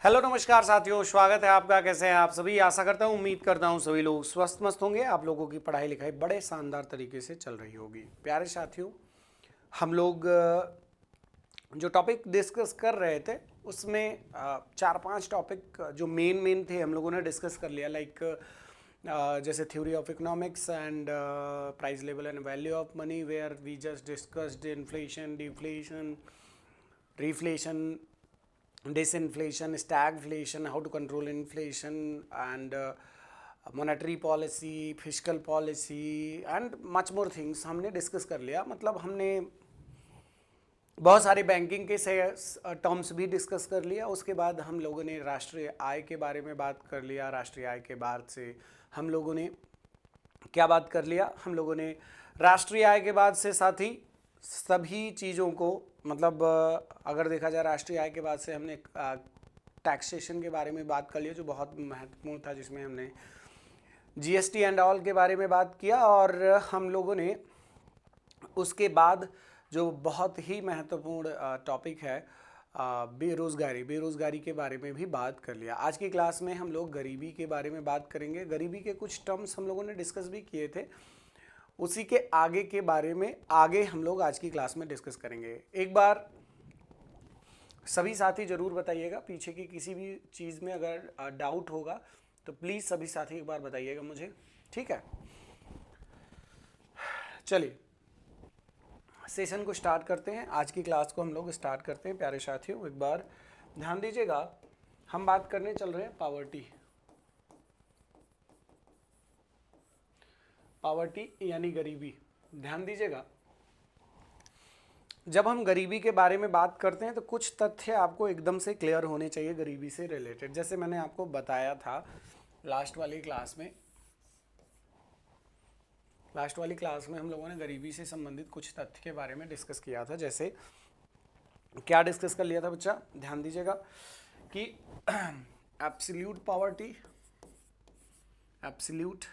Hello नमस्कार साथियों, स्वागत है आपका। कैसे हैं आप सभी? आशा करता हूँ, उम्मीद करता हूँ सभी लोग स्वस्थ मस्त होंगे। आप लोगों की पढ़ाई लिखाई बड़े शानदार तरीके से चल रही होगी। प्यारे साथियों, हम लोग जो टॉपिक डिस्कस कर रहे थे उसमें चार पांच टॉपिक जो मेन थे हम लोगों ने डिस्कस कर लिया। लाइक जैसे theory of economics and price level and value of money, where we just discussed inflation, deflation, reflation, disinflation, stagflation, how to control inflation, and monetary policy, fiscal policy and much more things हमने discuss कर लिया। मतलब हमने बहुत सारे banking के से terms भी डिस्कस कर लिया। उसके बाद हम लोगों ने राष्ट्रीय आय के बारे में बात कर लिया। राष्ट्रीय आय के बाद से हम लोगों ने क्या बात कर लिया? हम लोगों ने राष्ट्रीय आय के बाद से साथ ही सभी चीज़ों को, मतलब अगर देखा जाए राष्ट्रीय आय के बाद से हमने टैक्सेशन के बारे में बात कर लिया, जो बहुत महत्वपूर्ण था, जिसमें हमने जीएसटी एंड ऑल के बारे में बात किया। और हम लोगों ने उसके बाद जो बहुत ही महत्वपूर्ण टॉपिक है बेरोज़गारी के बारे में भी बात कर लिया। आज की क्लास में हम लोग गरीबी के बारे में बात करेंगे। गरीबी के कुछ टर्म्स हम लोगों ने डिस्कस भी किए थे, उसी के आगे के बारे में आगे हम लोग आज की क्लास में डिस्कस करेंगे। एक बार सभी साथी जरूर बताइएगा, पीछे की किसी भी चीज़ में अगर डाउट होगा तो प्लीज़ सभी साथी एक बार बताइएगा मुझे, ठीक है? चलिए सेशन को स्टार्ट करते हैं। आज की क्लास को हम लोग स्टार्ट करते हैं। प्यारे साथियों, एक बार ध्यान दीजिएगा, हम बात करने चल रहे हैं पावर्टी यानी गरीबी। ध्यान दीजिएगा, जब हम गरीबी के बारे में बात करते हैं तो कुछ तथ्य आपको एकदम से क्लियर होने चाहिए गरीबी से रिलेटेड। जैसे मैंने आपको बताया था लास्ट वाली क्लास में हम लोगों ने गरीबी से संबंधित कुछ तथ्य के बारे में डिस्कस किया था। जैसे क्या डिस्कस कर लिया था बच्चा? ध्यान दीजिएगा कि absolute poverty, absolute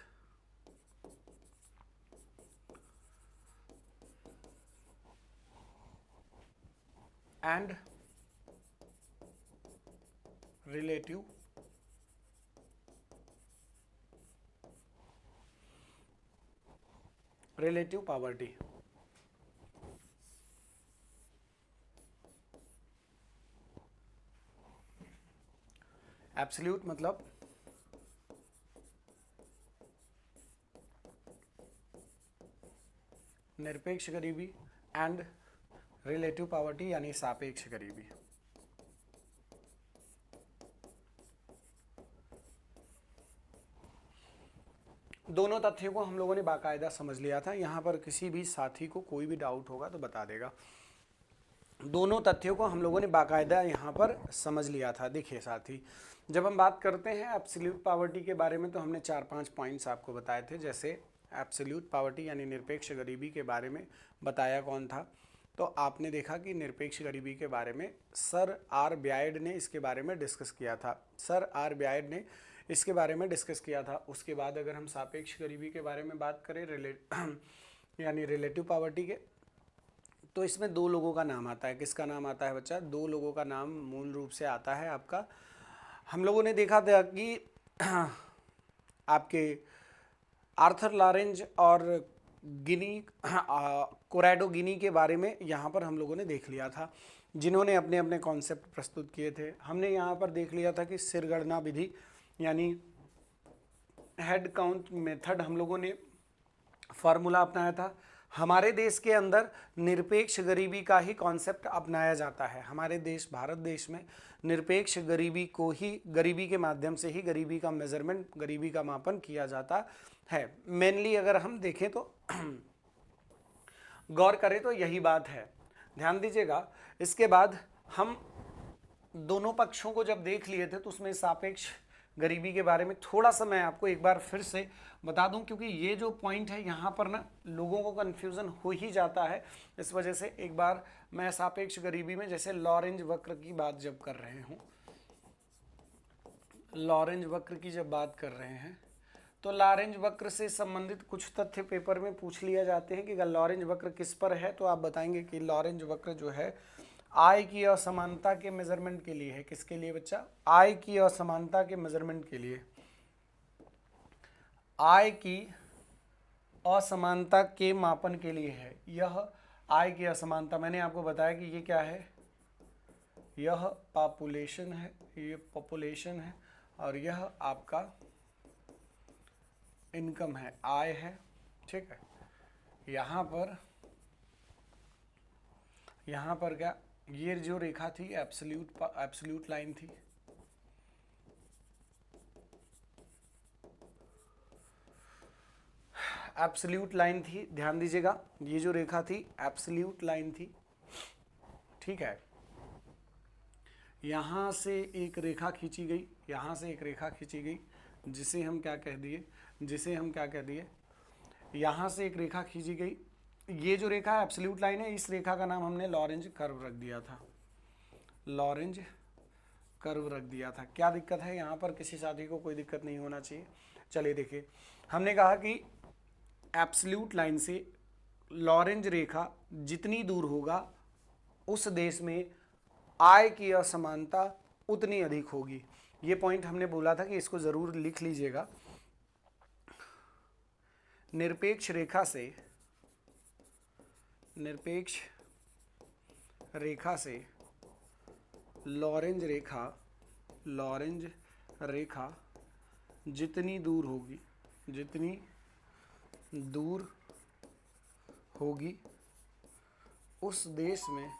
and relative poverty. Absolute मतलब निरपेक्ष गरीबी एंड रिलेटिव पॉवर्टी यानी सापेक्ष गरीबी। दोनों तथ्यों को हम लोगों ने बाकायदा समझ लिया था। यहाँ पर किसी भी साथी को कोई भी डाउट होगा तो बता देगा। दोनों तथ्यों को हम लोगों ने बाकायदा यहाँ पर समझ लिया था। देखिए साथी, जब हम बात करते हैं एब्सोल्यूट पॉवर्टी के बारे में तो हमने 4-5 पॉइंट्स आपको बताए थे। जैसे एब्सोल्यूट पॉवर्टी यानी निरपेक्ष गरीबी के बारे में बताया कौन था? तो आपने देखा कि निरपेक्ष गरीबी के बारे में सर आर ब्यायड ने इसके बारे में डिस्कस किया था। सर आर ब्यायड ने इसके बारे में डिस्कस किया था। उसके बाद अगर हम सापेक्ष गरीबी के बारे में बात करें यानी रिलेटिव पॉवर्टी के, तो इसमें दो लोगों का नाम आता है। किसका नाम आता है बच्चा? दो लोगों का नाम मूल रूप से आता है आपका। हम लोगों ने देखा था कि आपके आर्थर लॉरेंज और कोरैडो गिनी के बारे में यहाँ पर हम लोगों ने देख लिया था, जिन्होंने अपने अपने कॉन्सेप्ट प्रस्तुत किए थे। हमने यहाँ पर देख लिया था कि सिरगणना विधि यानी हेड काउंट मेथड हम लोगों ने फार्मूला अपनाया था। हमारे देश के अंदर निरपेक्ष गरीबी का ही कॉन्सेप्ट अपनाया जाता है। हमारे देश भारत देश में निरपेक्ष गरीबी को ही, गरीबी के माध्यम से ही गरीबी का मेजरमेंट, गरीबी का मापन किया जाता है। मेनली अगर हम देखें तो गौर करें तो यही बात है। ध्यान दीजिएगा। इसके बाद हम दोनों पक्षों को जब देख लिए थे तो उसमें सापेक्ष गरीबी के बारे में थोड़ा सा मैं आपको एक बार फिर से बता दूं, क्योंकि ये जो पॉइंट है यहाँ पर ना लोगों को कन्फ्यूज़न हो ही जाता है। इस वजह से एक बार मैं सापेक्ष गरीबी में जैसे लॉरेंज वक्र की बात जब कर रहे हूँ, लॉरेंज वक्र की जब बात कर रहे हैं तो लॉरेंज वक्र से संबंधित कुछ तथ्य पेपर में पूछ लिया जाते हैं कि अगर लॉरेंज वक्र किस पर है तो आप बताएंगे कि लॉरेंज वक्र जो है आय की असमानता के मेजरमेंट के लिए है। किसके लिए बच्चा? आय की असमानता के मेजरमेंट के लिए। आय की असमानता के मापन के लिए है यह आय की असमानता। मैंने आपको बताया कि ये क्या है, यह पॉपुलेशन है, ये पॉपुलेशन है, और यह आपका इनकम है, आय है। ठीक है, यहाँ पर क्या, ये जो रेखा थी एब्सोल्यूट लाइन थी, एब्सोल्यूट लाइन थी, ध्यान दीजिएगा, ये जो रेखा थी एब्सोल्यूट लाइन थी। ठीक है, यहाँ से एक रेखा खींची गई, यहाँ से एक रेखा खींची गई, जिसे हम क्या कह दिए, यहाँ से एक रेखा खींची गई। ये जो रेखा एब्सोल्यूट लाइन है, इस रेखा का नाम हमने लॉरेंज कर्व रख दिया था, लॉरेंज कर्व रख दिया था। क्या दिक्कत है यहाँ पर? किसी साथी को कोई दिक्कत नहीं होना चाहिए। चलिए देखिए, हमने कहा कि एब्सोल्यूट लाइन से लॉरेंज रेखा जितनी दूर होगा उस देश में आय की असमानता उतनी अधिक होगी। ये पॉइंट हमने बोला था कि इसको जरूर लिख लीजिएगा। निरपेक्ष रेखा से लॉरेंज रेखा जितनी दूर होगी उस देश में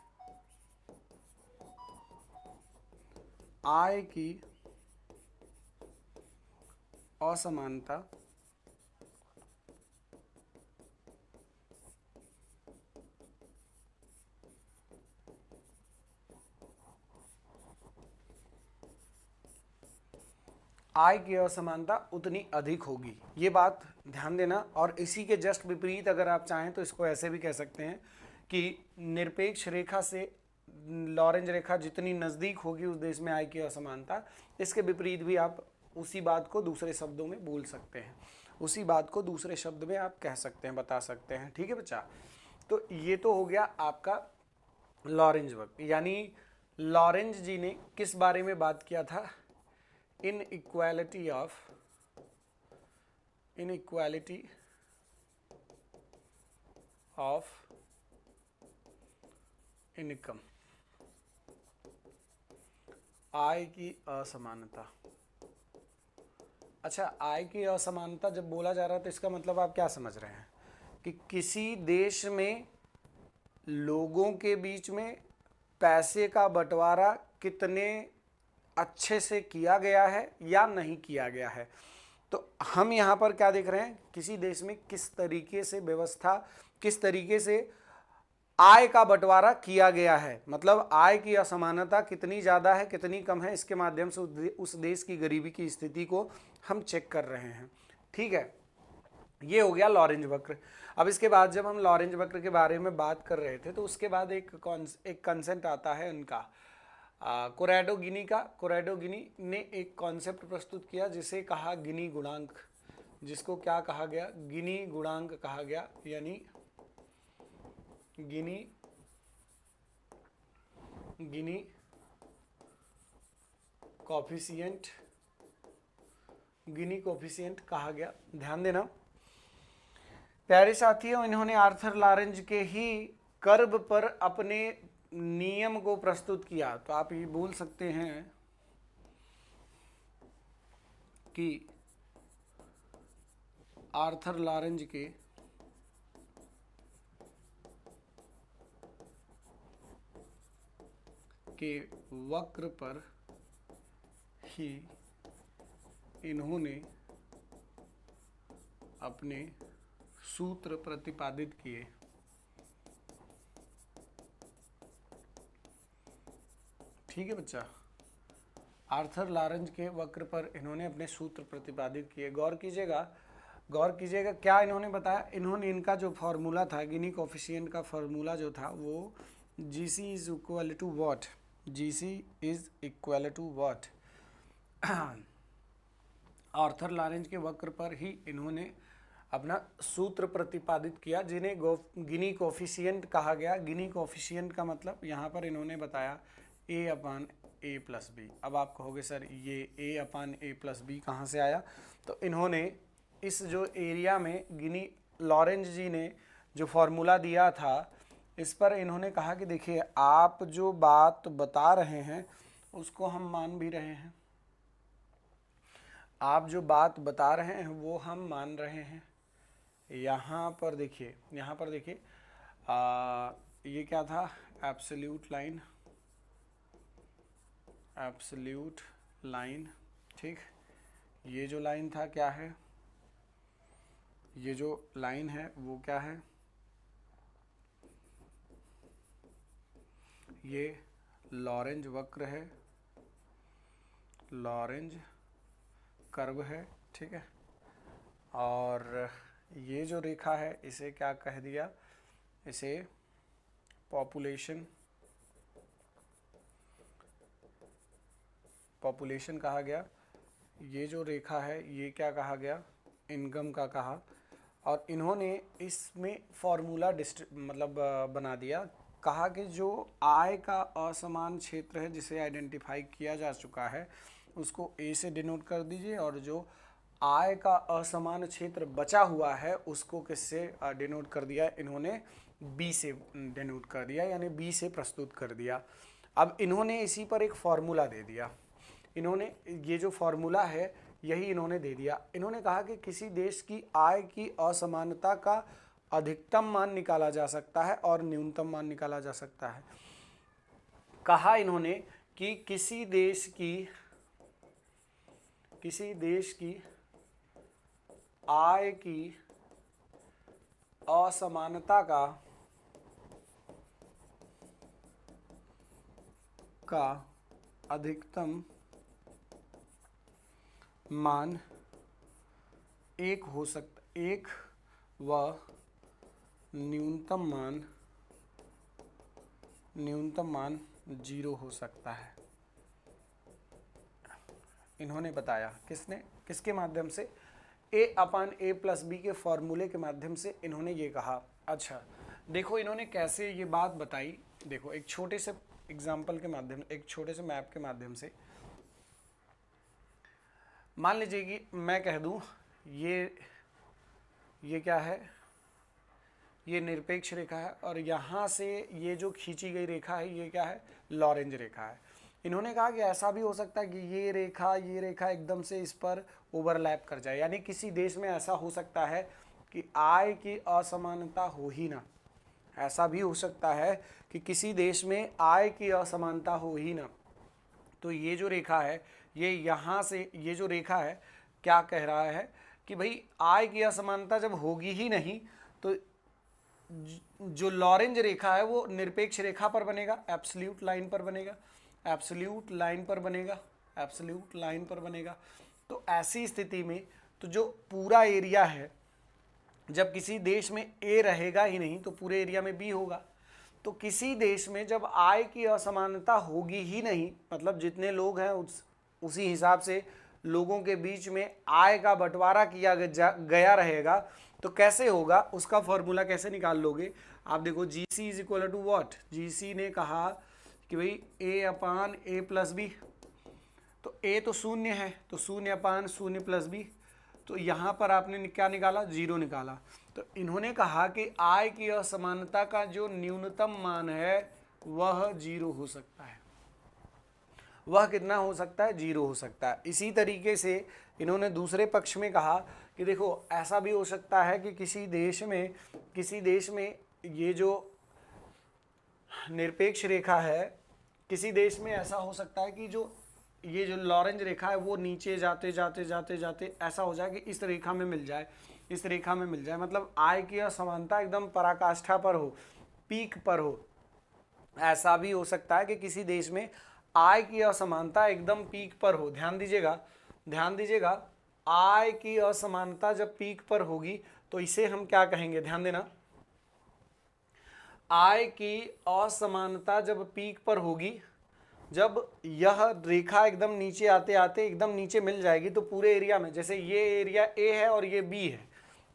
आय की असमानता उतनी अधिक होगी। ये बात ध्यान देना। और इसी के जस्ट विपरीत अगर आप चाहें तो इसको ऐसे भी कह सकते हैं कि निरपेक्ष रेखा से लॉरेंज रेखा जितनी नज़दीक होगी उस देश में आय की असमानता। इसके विपरीत भी आप उसी बात को दूसरे शब्दों में बोल सकते हैं, उसी बात को दूसरे शब्द में आप कह सकते हैं, बता सकते हैं। ठीक है बच्चा, तो ये तो हो गया आपका लॉरेंज वक्र। यानी लॉरेंज जी ने किस बारे में बात किया था? इनइक्वालिटी ऑफ इनकम, आय की असमानता। अच्छा, आय की असमानता जब बोला जा रहा है तो इसका मतलब आप क्या समझ रहे हैं कि किसी देश में लोगों के बीच में पैसे का बंटवारा कितने अच्छे से किया गया है या नहीं किया गया है। तो हम यहाँ पर क्या देख रहे हैं, किसी देश में किस तरीके से व्यवस्था, किस तरीके से आय का बंटवारा किया गया है, मतलब आय की असमानता कितनी ज़्यादा है कितनी कम है, इसके माध्यम से उस देश की गरीबी की स्थिति को हम चेक कर रहे हैं। ठीक है, ये हो गया लॉरेंज वक्र। अब इसके बाद जब हम लॉरेंज वक्र के बारे में बात कर रहे थे तो उसके बाद एक कंसेप्ट आता है उनका, कोरैडो गिनी का। कोरैडो गिनी ने एक कॉन्सेप्ट प्रस्तुत किया जिसे कहा गिनी गुणांक, जिसको क्या कहा गया? गिनी गुणांक कहा गया, यानी गिनी कोफिशिएंट कहा गया। ध्यान देना प्यारे साथियों, इन्होंने आर्थर लॉरेंज के ही कर्व पर अपने नियम को प्रस्तुत किया। तो आप ये बोल सकते हैं कि आर्थर लॉरेंज के वक्र पर ही इन्होंने अपने सूत्र प्रतिपादित किए। ठीक है बच्चा, आर्थर लॉरेंज के वक्र पर इन्होंने अपने सूत्र प्रतिपादित किए। गौर कीजिएगा क्या इन्होंने बताया। इन्होंने इनका जो फॉर्मूला था, गिनी कोफिशिएंट का फॉर्मूला जो था वो GC is equal to what, GC is equal to what, Arthur Lorenz के वक्र पर ही इन्होंने अपना सूत्र प्रतिपादित किया जिन्हें गिनी कोफिशिएंट कहा गया। गिनी कोफिशिएंट का मतलब यहाँ पर इन्होंने बताया a upon A plus b. अब आप कहोगे सर ये a upon A plus b कहाँ से आया? तो इन्होंने इस जो एरिया में गिनी लॉरेंज जी ने जो फॉर्मूला दिया था, इस पर इन्होंने कहा कि देखिए आप जो बात बता रहे हैं उसको हम मान भी रहे हैं, आप जो बात बता रहे हैं वो हम मान रहे हैं। यहाँ पर देखिए, यहाँ पर देखिए ये क्या था? एब्सोल्यूट लाइन, एब्सोल्यूट लाइन, ठीक। ये जो लाइन था क्या है? ये जो लाइन है वो क्या है? ये लॉरेंज वक्र है, लॉरेंज कर्व है, ठीक है। और ये जो रेखा है इसे क्या कह दिया? इसे पॉपुलेशन कहा गया। ये जो रेखा है ये क्या कहा गया? इनकम का कहा। और इन्होंने इसमें फॉर्मूला बना दिया, कहा कि जो आय का असमान क्षेत्र है जिसे आइडेंटिफाई किया जा चुका है उसको ए से डिनोट कर दीजिए, और जो आय का असमान क्षेत्र बचा हुआ है उसको किससे डिनोट कर दिया? इन्होंने बी से डिनोट कर दिया, यानी बी से प्रस्तुत कर दिया। अब इन्होंने इसी पर एक फॉर्मूला दे दिया। इन्होंने ये जो फॉर्मूला है यही इन्होंने दे दिया। इन्होंने कहा कि किसी देश की आय की असमानता का अधिकतम मान निकाला जा सकता है और न्यूनतम मान निकाला जा सकता है। कहा इन्होंने कि किसी देश की आय की असमानता का अधिकतम मान एक हो सकता, एक व न्यूनतम मान 0 हो सकता है। इन्होंने बताया, किसके माध्यम से? a upon A plus b के फॉर्मूले के माध्यम से इन्होंने ये कहा। अच्छा देखो इन्होंने कैसे ये बात बताई। देखो एक छोटे से एग्जाम्पल के माध्यम, एक छोटे से मैप के माध्यम से मान लीजिए कि मैं कह दूं ये क्या है? ये निरपेक्ष रेखा है, और यहाँ से ये जो खींची गई रेखा है ये क्या है? लॉरेंज रेखा है। इन्होंने कहा कि ऐसा भी हो सकता है कि ये रेखा एकदम से इस पर ओवरलैप कर जाए, यानी किसी देश में ऐसा हो सकता है कि आय की असमानता हो ही ना। ऐसा भी हो सकता है कि किसी देश में आय की असमानता हो ही ना। तो ये जो रेखा है, ये यहाँ से ये जो रेखा है क्या कह रहा है कि भाई आय की असमानता जब होगी ही नहीं तो जो लॉरेंज रेखा है वो निरपेक्ष रेखा पर बनेगा, एब्सोल्यूट लाइन पर बनेगा, एब्सोल्यूट लाइन पर बनेगा, एब्सोल्यूट लाइन पर बनेगा। तो ऐसी स्थिति में तो जो पूरा एरिया है, जब किसी देश में ए रहेगा ही नहीं तो पूरे एरिया में बी होगा। तो किसी देश में जब आय की असमानता होगी ही नहीं, मतलब जितने लोग हैं उसी हिसाब से लोगों के बीच में आय का बंटवारा किया गया रहेगा, तो कैसे होगा? उसका फॉर्मूला कैसे निकाल लोगे? आप देखो GC is equal to what? GC ने कहा कि भाई ए अपान ए प्लस बी। तो ए तो शून्य है, तो शून्य अपान शून्य प्लस बी। तो यहाँ पर आपने क्या निकाला? 0 निकाला। तो इन्होंने कहा कि आय की असमानता का जो न्यूनतम मान है वह 0 हो सकता है। वह कितना हो सकता है? 0 हो सकता है। इसी तरीके से इन्होंने दूसरे पक्ष में कहा कि देखो ऐसा भी हो सकता है कि किसी देश में ये जो निरपेक्ष रेखा है, किसी देश में ऐसा हो सकता है कि ये जो लॉरेंज रेखा है वो नीचे जाते जाते ऐसा हो जाए कि इस रेखा में मिल जाए, इस रेखा में मिल जाए, मतलब आय की असमानता एकदम पराकाष्ठा पर हो, पीक पर हो। ऐसा भी हो सकता है कि किसी देश में आय की असमानता एकदम पीक पर हो। ध्यान दीजिएगा, आय की असमानता जब पीक पर होगी तो इसे हम क्या कहेंगे? ध्यान देना, आय की असमानता जब पीक पर होगी, जब यह रेखा एकदम नीचे आते आते एकदम नीचे मिल जाएगी तो पूरे एरिया में, जैसे ये एरिया ए है और ये बी है,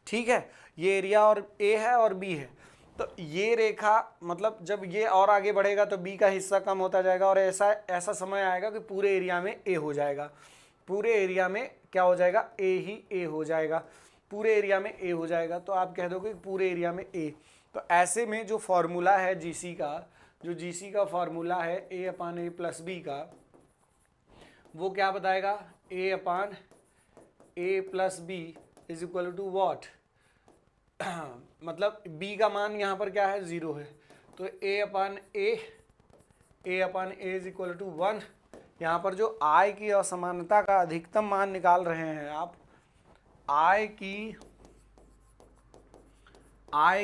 ठीक है, ये एरिया और ए है और बी है, तो ये रेखा मतलब जब ये और आगे बढ़ेगा तो बी का हिस्सा कम होता जाएगा और ऐसा ऐसा समय आएगा कि पूरे एरिया में ए हो जाएगा, पूरे एरिया में क्या हो जाएगा, ए ही ए हो जाएगा, पूरे एरिया में ए हो जाएगा। तो आप कह दोगे पूरे एरिया में ए। तो ऐसे में जो फॉर्मूला है जीसी का, जो जीसी का फॉर्मूला है ए अपान ए प्लस बी का, वो क्या बताएगा, A upon A plus B is equal to what, मतलब b का मान यहाँ पर क्या है, 0 है, तो a upon a is equal to 1। यहाँ पर जो i की असमानता का अधिकतम मान निकाल रहे हैं आप, i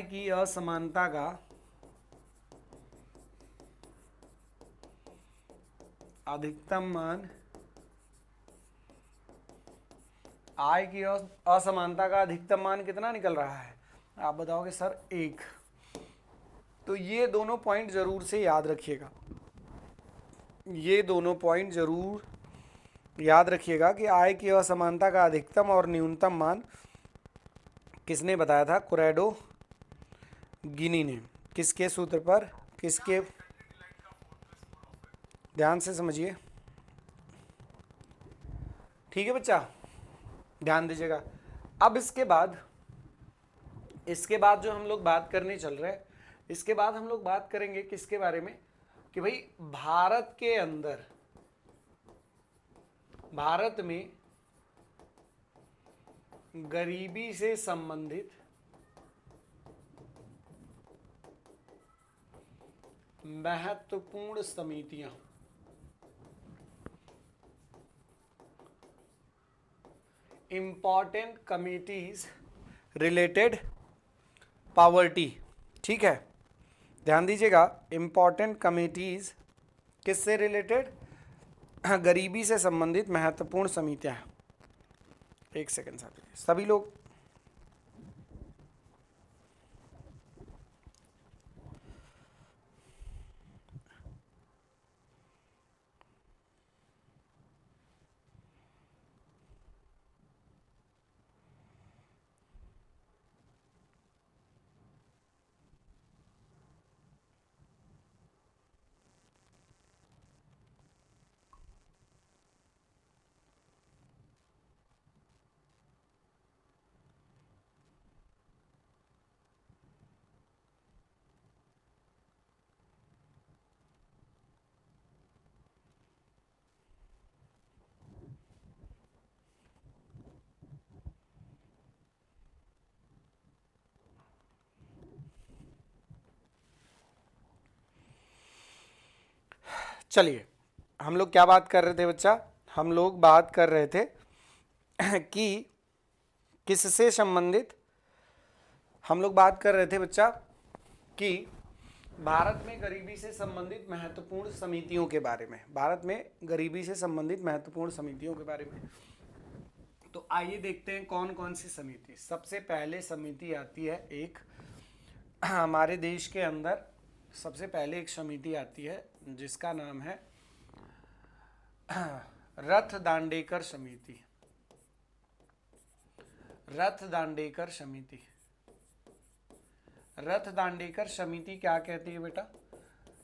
की असमानता का अधिकतम मान, i की असमानता का अधिकतम मान कितना निकल रहा है, आप बताओगे सर 1। तो ये दोनों पॉइंट जरूर से याद रखिएगा, ये दोनों पॉइंट जरूर याद रखिएगा कि i की असमानता का अधिकतम और न्यूनतम मान किसने बताया था, कोरेडो गिनी ने। किसके सूत्र पर, किसके, ध्यान से समझिए, ठीक है बच्चा, ध्यान दीजिएगा। अब इसके बाद जो हम लोग बात करने चल रहे हैं, इसके बाद हम लोग बात करेंगे किसके बारे में, कि भाई भारत के अंदर, भारत में गरीबी से संबंधित महत्वपूर्ण समितियां, इंपॉर्टेंट कमिटीज रिलेटेड पावर्टी, ठीक है, ध्यान दीजिएगा, इंपॉर्टेंट कमिटीज किससे रिलेटेड, गरीबी से संबंधित महत्वपूर्ण समितियां। एक सेकंड साथ सभी लोग, चलिए हम लोग क्या बात कर रहे थे बच्चा, हम लोग बात कर रहे थे कि किससे संबंधित, हम लोग बात कर रहे थे बच्चा कि भारत में गरीबी से संबंधित महत्वपूर्ण समितियों के बारे में, भारत में गरीबी से संबंधित महत्वपूर्ण समितियों के बारे में। तो आइए देखते हैं कौन कौन सी समिति। सबसे पहले समिति आती है एक, हमारे देश के अंदर सबसे पहले एक समिति आती है जिसका नाम है रथ दांडेकर समिति। रथ दांडेकर समिति, रथ दांडेकर समिति क्या कहती है बेटा,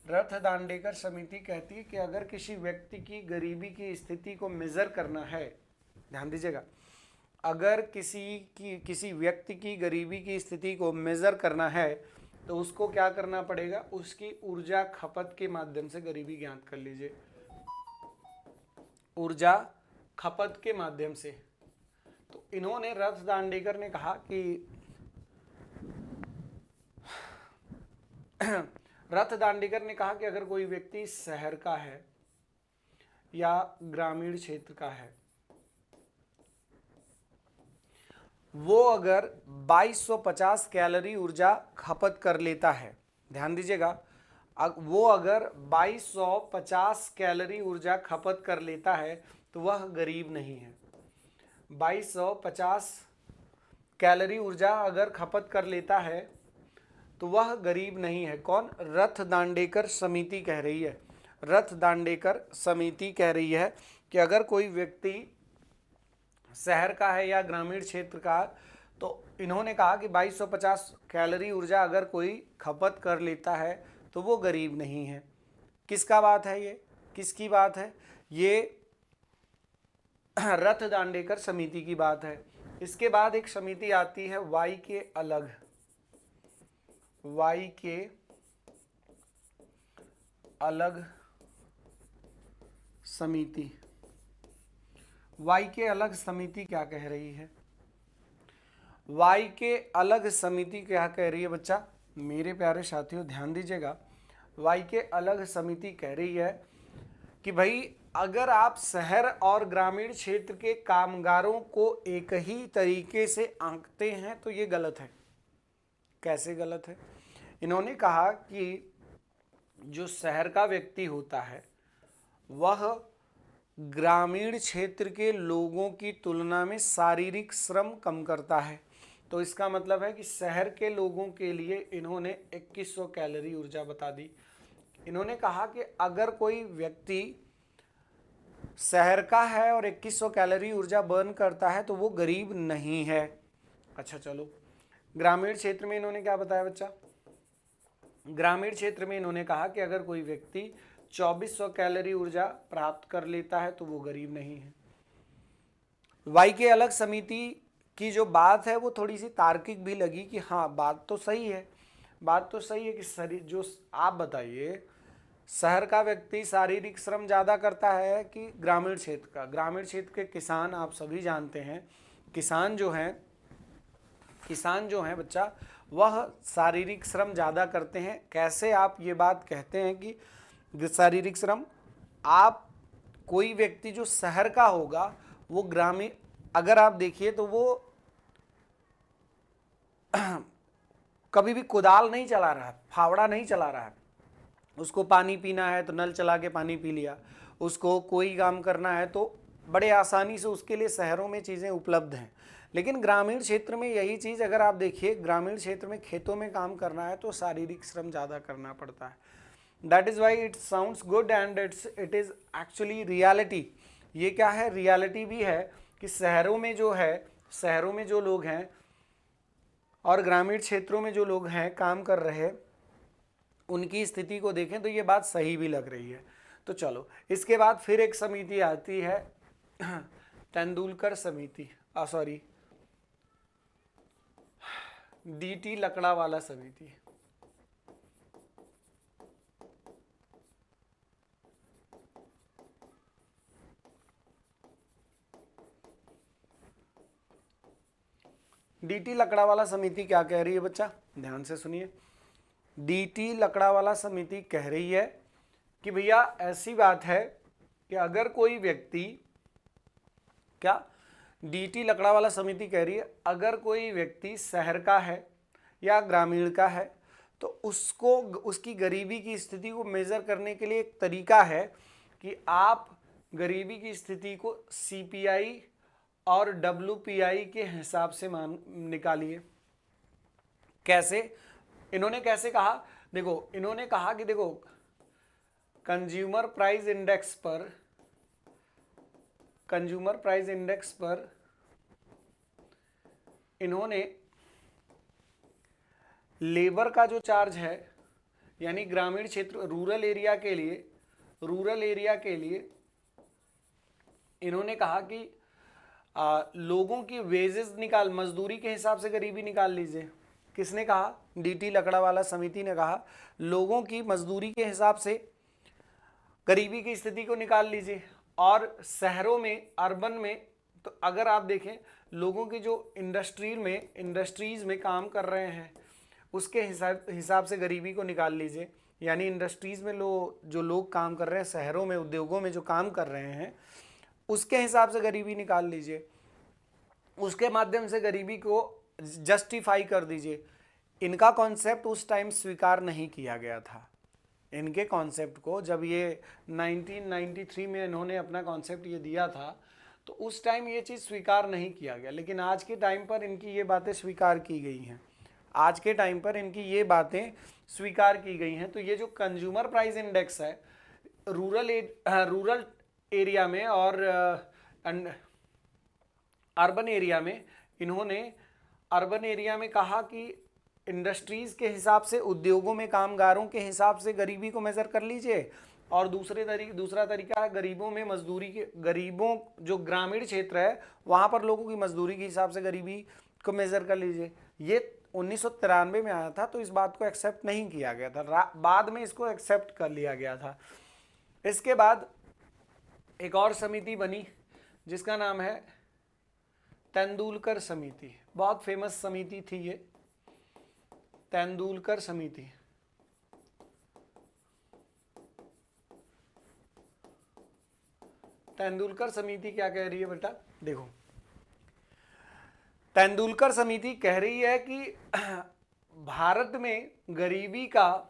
रथ दांडेकर समिति कहती है कि अगर किसी व्यक्ति की गरीबी की स्थिति को मेजर करना है, ध्यान दीजिएगा, अगर किसी व्यक्ति की गरीबी की स्थिति को मेजर करना है तो उसको क्या करना पड़ेगा, उसकी ऊर्जा खपत के माध्यम से गरीबी ज्ञात कर लीजिए, ऊर्जा खपत के माध्यम से। तो इन्होंने, रथ दांडेकर ने कहा कि रथ दांडेकर ने कहा कि अगर कोई व्यक्ति शहर का है या ग्रामीण क्षेत्र का है, वो अगर 2250 कैलोरी ऊर्जा खपत कर लेता है, ध्यान दीजिएगा, वो अगर 2250 कैलोरी ऊर्जा खपत कर लेता है तो वह गरीब नहीं है। 2250 कैलोरी ऊर्जा अगर खपत कर लेता है तो वह गरीब नहीं है। कौन, रथ दांडेकर समिति कह रही है, रथ दांडेकर समिति कह रही है कि अगर कोई व्यक्ति शहर का है या ग्रामीण क्षेत्र का, तो इन्होंने कहा कि 2250 कैलोरी ऊर्जा अगर कोई खपत कर लेता है तो वो गरीब नहीं है। किसका बात है ये, किसकी बात है ये? रथ दांडेकर समिति की बात है। इसके बाद एक समिति आती है वाई के अलग, वाई के अलग समिति। वाई के अलग समिति क्या कह रही है? वाई के अलग समिति क्या कह रही है बच्चा? मेरे प्यारे साथियों ध्यान दीजिएगा। वाई के अलग समिति कह रही है कि भाई अगर आप शहर और ग्रामीण क्षेत्र के कामगारों को एक ही तरीके से आंकते हैं तो ये गलत है। कैसे गलत है? इन्होंने कहा कि जो शहर का व्यक्ति होता है वह ग्रामीण क्षेत्र के लोगों की तुलना में शारीरिक श्रम कम करता है। तो इसका मतलब है कि शहर के लोगों के लिए इन्होंने 2100 कैलोरी ऊर्जा बता दी। इन्होंने कहा कि अगर कोई व्यक्ति शहर का है और 2100 कैलोरी ऊर्जा बर्न करता है तो वो गरीब नहीं है। अच्छा चलो, ग्रामीण क्षेत्र में इन्होंने क्या बताया बच्चा? ग्रामीण क्षेत्र में इन्होंने कहा कि अगर कोई व्यक्ति 2400 कैलोरी ऊर्जा प्राप्त कर लेता है तो वो गरीब नहीं है। वाई के अलग समिति की जो बात है वो थोड़ी सी तार्किक भी लगी कि हाँ बात तो सही है, बात तो सही है कि शरीर जो आप बताइए शहर का व्यक्ति शारीरिक श्रम ज़्यादा करता है कि ग्रामीण क्षेत्र का? ग्रामीण क्षेत्र के किसान आप सभी जानते हैं, किसान जो हैं बच्चा वह शारीरिक श्रम ज़्यादा करते हैं। कैसे आप ये बात कहते हैं कि शारीरिक श्रम? आप कोई व्यक्ति जो शहर का होगा वो ग्रामीण, अगर आप देखिए तो वो कभी भी कुदाल नहीं चला रहा है, फावड़ा नहीं चला रहा है। उसको पानी पीना है तो नल चला के पानी पी लिया, उसको कोई काम करना है तो बड़े आसानी से उसके लिए शहरों में चीज़ें उपलब्ध हैं। लेकिन ग्रामीण क्षेत्र में यही चीज़ अगर आप देखिए, ग्रामीण क्षेत्र में खेतों में काम करना है तो शारीरिक श्रम ज़्यादा करना पड़ता है। That is why it sounds good and it is actually reality. ये क्या है? रियलिटी भी है कि शहरों में जो लोग हैं और ग्रामीण क्षेत्रों में जो लोग हैं काम कर रहे हैं उनकी स्थिति को देखें तो ये बात सही भी लग रही है। तो चलो, इसके बाद फिर एक समिति आती है तेंदुलकर समिति, सॉरी डीटी लकड़ावाला समिति। डीटी लकड़ावाला समिति क्या कह रही है बच्चा? ध्यान से सुनिए। डीटी लकड़ावाला समिति कह रही है कि भैया ऐसी बात है कि अगर कोई व्यक्ति, क्या डीटी लकड़ावाला समिति कह रही है अगर कोई व्यक्ति शहर का है या ग्रामीण का है तो उसको उसकी गरीबी की स्थिति को मेज़र करने के लिए एक तरीका है कि आप गरीबी की स्थिति को सीपीआई और डब्ल्यूपीआई के हिसाब से निकालिए। कैसे? इन्होंने कैसे कहा? देखो, इन्होंने कहा कि देखो कंज्यूमर प्राइस इंडेक्स पर इन्होंने लेबर का जो चार्ज है, यानी ग्रामीण क्षेत्र रूरल एरिया के लिए इन्होंने कहा कि लोगों की वेजेस मजदूरी के हिसाब से गरीबी निकाल लीजिए। किसने कहा? डीटी लकड़ावाला समिति ने कहा लोगों की मजदूरी के हिसाब से गरीबी की स्थिति को निकाल लीजिए। और शहरों में, अर्बन में, तो अगर आप देखें लोगों की जो इंडस्ट्रीज में काम कर रहे हैं उसके हिसाब से गरीबी को निकाल लीजिए। यानी इंडस्ट्रीज में जो लोग काम कर रहे हैं, शहरों में उद्योगों में जो काम कर रहे हैं उसके हिसाब से गरीबी निकाल लीजिए, उसके माध्यम से गरीबी को जस्टिफाई कर दीजिए। इनका कॉन्सेप्ट उस टाइम स्वीकार नहीं किया गया था। इनके कॉन्सेप्ट को जब ये 1993 में इन्होंने अपना कॉन्सेप्ट ये दिया था तो उस टाइम ये चीज़ स्वीकार नहीं किया गया। लेकिन आज के टाइम पर इनकी ये बातें स्वीकार की गई हैं, आज के टाइम पर इनकी ये बातें स्वीकार की गई हैं। तो ये जो कंज्यूमर प्राइस इंडेक्स है रूरल एरिया में और अर्बन एरिया में इन्होंने अर्बन एरिया में कहा कि इंडस्ट्रीज के हिसाब से, उद्योगों में कामगारों के हिसाब से गरीबी को मेजर कर लीजिए, और दूसरा तरीका है गरीबों में मजदूरी के, गरीबों जो ग्रामीण क्षेत्र है वहाँ पर लोगों की मजदूरी के हिसाब से गरीबी को मेजर कर लीजिए। ये 1993 में आया था, तो इस बात को एक्सेप्ट नहीं किया गया था, बाद में इसको एक्सेप्ट कर लिया गया था। इसके बाद एक और समिति बनी जिसका नाम है तेंदुलकर समिति। बहुत फेमस समिति थी ये, तेंदुलकर समिति। तेंदुलकर समिति क्या कह रही है बेटा, देखो तेंदुलकर समिति कह रही है कि भारत में गरीबी का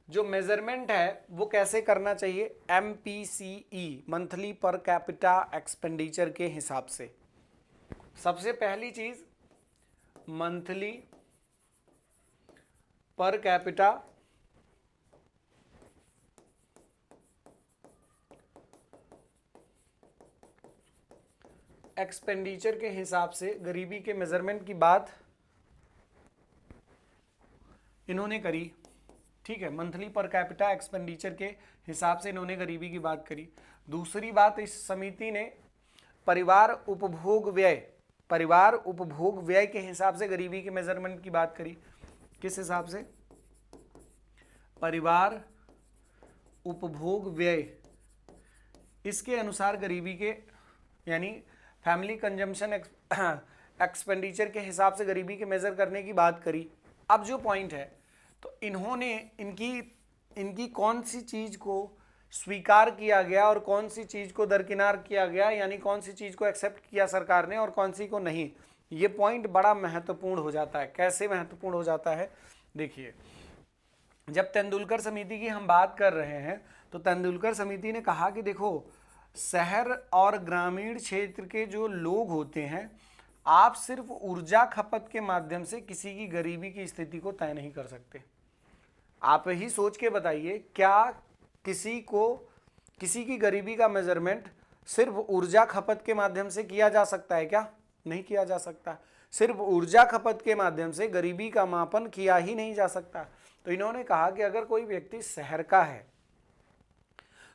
जो मेजरमेंट है वो कैसे करना चाहिए, MPCE, monthly per capita expenditure के हिसाब से। सबसे पहली चीज मंथली पर कैपिटा एक्सपेंडिचर के हिसाब से गरीबी के मेजरमेंट की बात इन्होंने करी, ठीक है। मंथली पर कैपिटा एक्सपेंडिचर के हिसाब से इन्होंने गरीबी की बात करी। दूसरी बात, इस समिति ने परिवार उपभोग व्यय के हिसाब से गरीबी के मेजरमेंट की बात करी। किस हिसाब से, परिवार उपभोग व्यय, इसके अनुसार गरीबी के, यानी फैमिली कंजम्पशन एक्सपेंडिचर के हिसाब से गरीबी के मेजर करने की बात करी। अब जो पॉइंट है, तो इन्होंने इनकी कौन सी चीज को स्वीकार किया गया और कौन सी चीज को दरकिनार किया गया, यानी कौन सी चीज को एक्सेप्ट किया सरकार ने और कौन सी को नहीं, ये पॉइंट बड़ा महत्वपूर्ण हो जाता है। कैसे महत्वपूर्ण हो जाता है, देखिए जब तेंदुलकर समिति की हम बात कर रहे हैं, तो तेंदुलकर समिति ने कहा कि देखो, शहर और ग्रामीण क्षेत्र के जो लोग होते हैं, आप सिर्फ ऊर्जा खपत के माध्यम से किसी की गरीबी की स्थिति को तय नहीं कर सकते। आप ही सोच के बताइए, क्या किसी की गरीबी का मेजरमेंट सिर्फ ऊर्जा खपत के माध्यम से किया जा सकता है क्या? नहीं किया जा सकता। सिर्फ ऊर्जा खपत के माध्यम से गरीबी का मापन किया ही नहीं जा सकता। तो इन्होंने कहा कि अगर कोई व्यक्ति शहर का है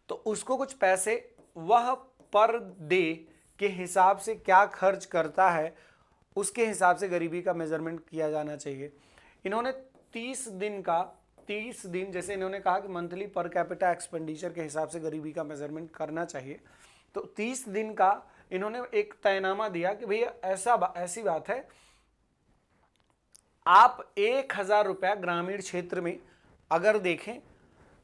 तो उसको कुछ पैसे वह पर डे के हिसाब से क्या खर्च करता है, उसके हिसाब से गरीबी का मेजरमेंट किया जाना चाहिए। इन्होंने 30 दिन जैसे इन्होंने कहा कि मंथली पर कैपिटा एक्सपेंडिचर के हिसाब से गरीबी का मेजरमेंट करना चाहिए, तो 30 दिन का इन्होंने एक तयनामा दिया कि भैया ऐसी बात है, आप 1000 रुपया ग्रामीण क्षेत्र में अगर देखें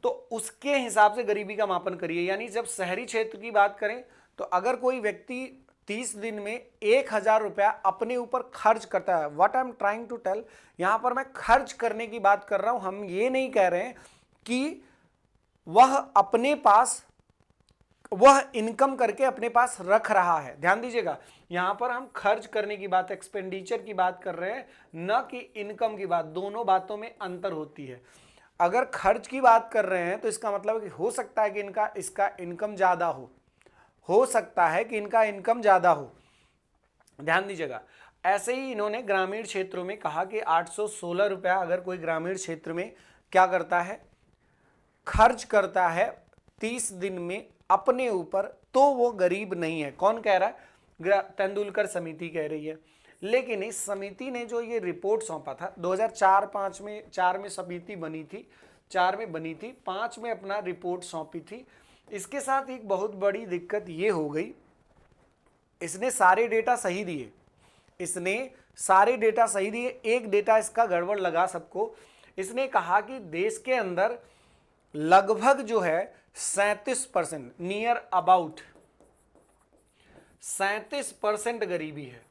तो उसके हिसाब से गरीबी का मापन करिए। यानी जब शहरी क्षेत्र की बात करें तो अगर कोई व्यक्ति 30 दिन में 1000 रुपया अपने ऊपर खर्च करता है, what I am trying to tell, यहां पर मैं खर्च करने की बात कर रहा हूं। हम ये नहीं कह रहे हैं कि वह अपने पास वह इनकम करके अपने पास रख रहा है। ध्यान दीजिएगा, यहां पर हम खर्च करने की बात, एक्सपेंडिचर की बात कर रहे हैं, न कि इनकम की बात। दोनों बातों में अंतर होती है। अगर खर्च की बात कर रहे हैं तो इसका मतलब कि हो सकता है कि इसका इनकम ज्यादा हो सकता है कि इनका इनकम ज्यादा हो। ध्यान दीजिएगा। ऐसे ही इन्होंने ग्रामीण क्षेत्रों में कहा कि 816 रुपया अगर कोई ग्रामीण क्षेत्र में क्या करता है, खर्च करता है 30 दिन में अपने ऊपर, तो वो गरीब नहीं है। कौन कह रहा है? तेंदुलकर समिति कह रही है। लेकिन इस समिति ने जो ये रिपोर्ट सौंपा था 2004-5 में, 4 में समिति बनी थी, 4 में बनी थी, 5 में अपना रिपोर्ट सौंपी थी। इसके साथ एक बहुत बड़ी दिक्कत ये हो गई, इसने सारे डेटा सही दिए, एक डेटा इसका गड़बड़ लगा सबको। इसने कहा कि देश के अंदर लगभग जो है 37%, नियर अबाउट 37% गरीबी है,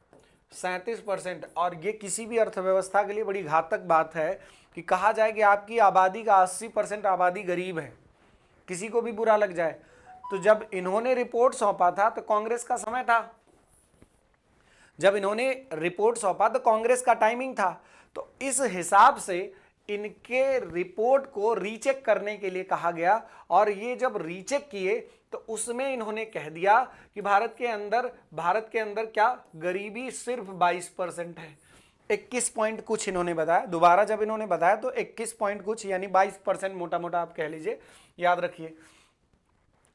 37%। और ये किसी भी अर्थव्यवस्था के लिए बड़ी घातक बात है कि कहा जाए कि आपकी आबादी का 80% आबादी गरीब है, किसी को भी बुरा लग जाए। तो जब इन्होंने रिपोर्ट सौंपा था तो कांग्रेस का समय था, जब इन्होंने रिपोर्ट सौंपा तो कांग्रेस का टाइमिंग था। तो इस हिसाब से इनके रिपोर्ट को रीचेक करने के लिए कहा गया, और ये जब रीचेक किए तो उसमें इन्होंने कह दिया कि भारत के अंदर क्या गरीबी सिर्फ 22% है। 21 पॉइंट कुछ इन्होंने बताया, दोबारा जब इन्होंने बताया तो 21 पॉइंट कुछ यानी 22%, मोटा मोटा आप कह लीजिए, याद रखिए।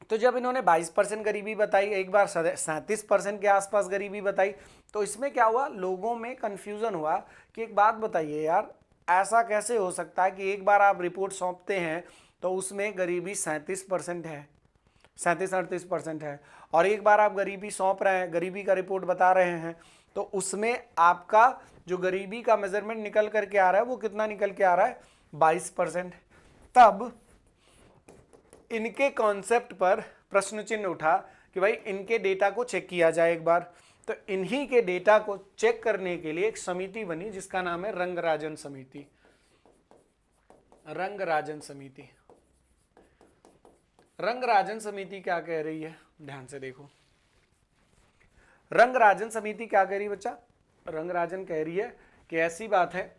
तो जब इन्होंने 22% गरीबी बताई, एक बार 37% के आसपास गरीबी बताई, तो इसमें क्या हुआ, लोगों में कंफ्यूजन हुआ कि एक बात बताइए यार, ऐसा कैसे हो सकता है कि एक बार आप रिपोर्ट सौंपते हैं तो उसमें गरीबी 37% है, 37-38% है, और एक बार आप गरीबी सौंप रहे हैं, गरीबी का रिपोर्ट बता रहे हैं, तो उसमें आपका जो गरीबी का मेजरमेंट निकल करके आ रहा है वो कितना निकल के आ रहा है, 22%। तब इनके कॉन्सेप्ट पर प्रश्न चिन्ह उठा कि भाई इनके डेटा को चेक किया जाए एक बार। तो इन्हीं के डेटा को चेक करने के लिए एक समिति बनी जिसका नाम है रंगराजन समिति। रंगराजन समिति, रंगराजन समिति क्या कह रही है, ध्यान से देखो। रंगराजन समिति क्या कह रही है बच्चा, रंगराजन कह रही है कि ऐसी बात है,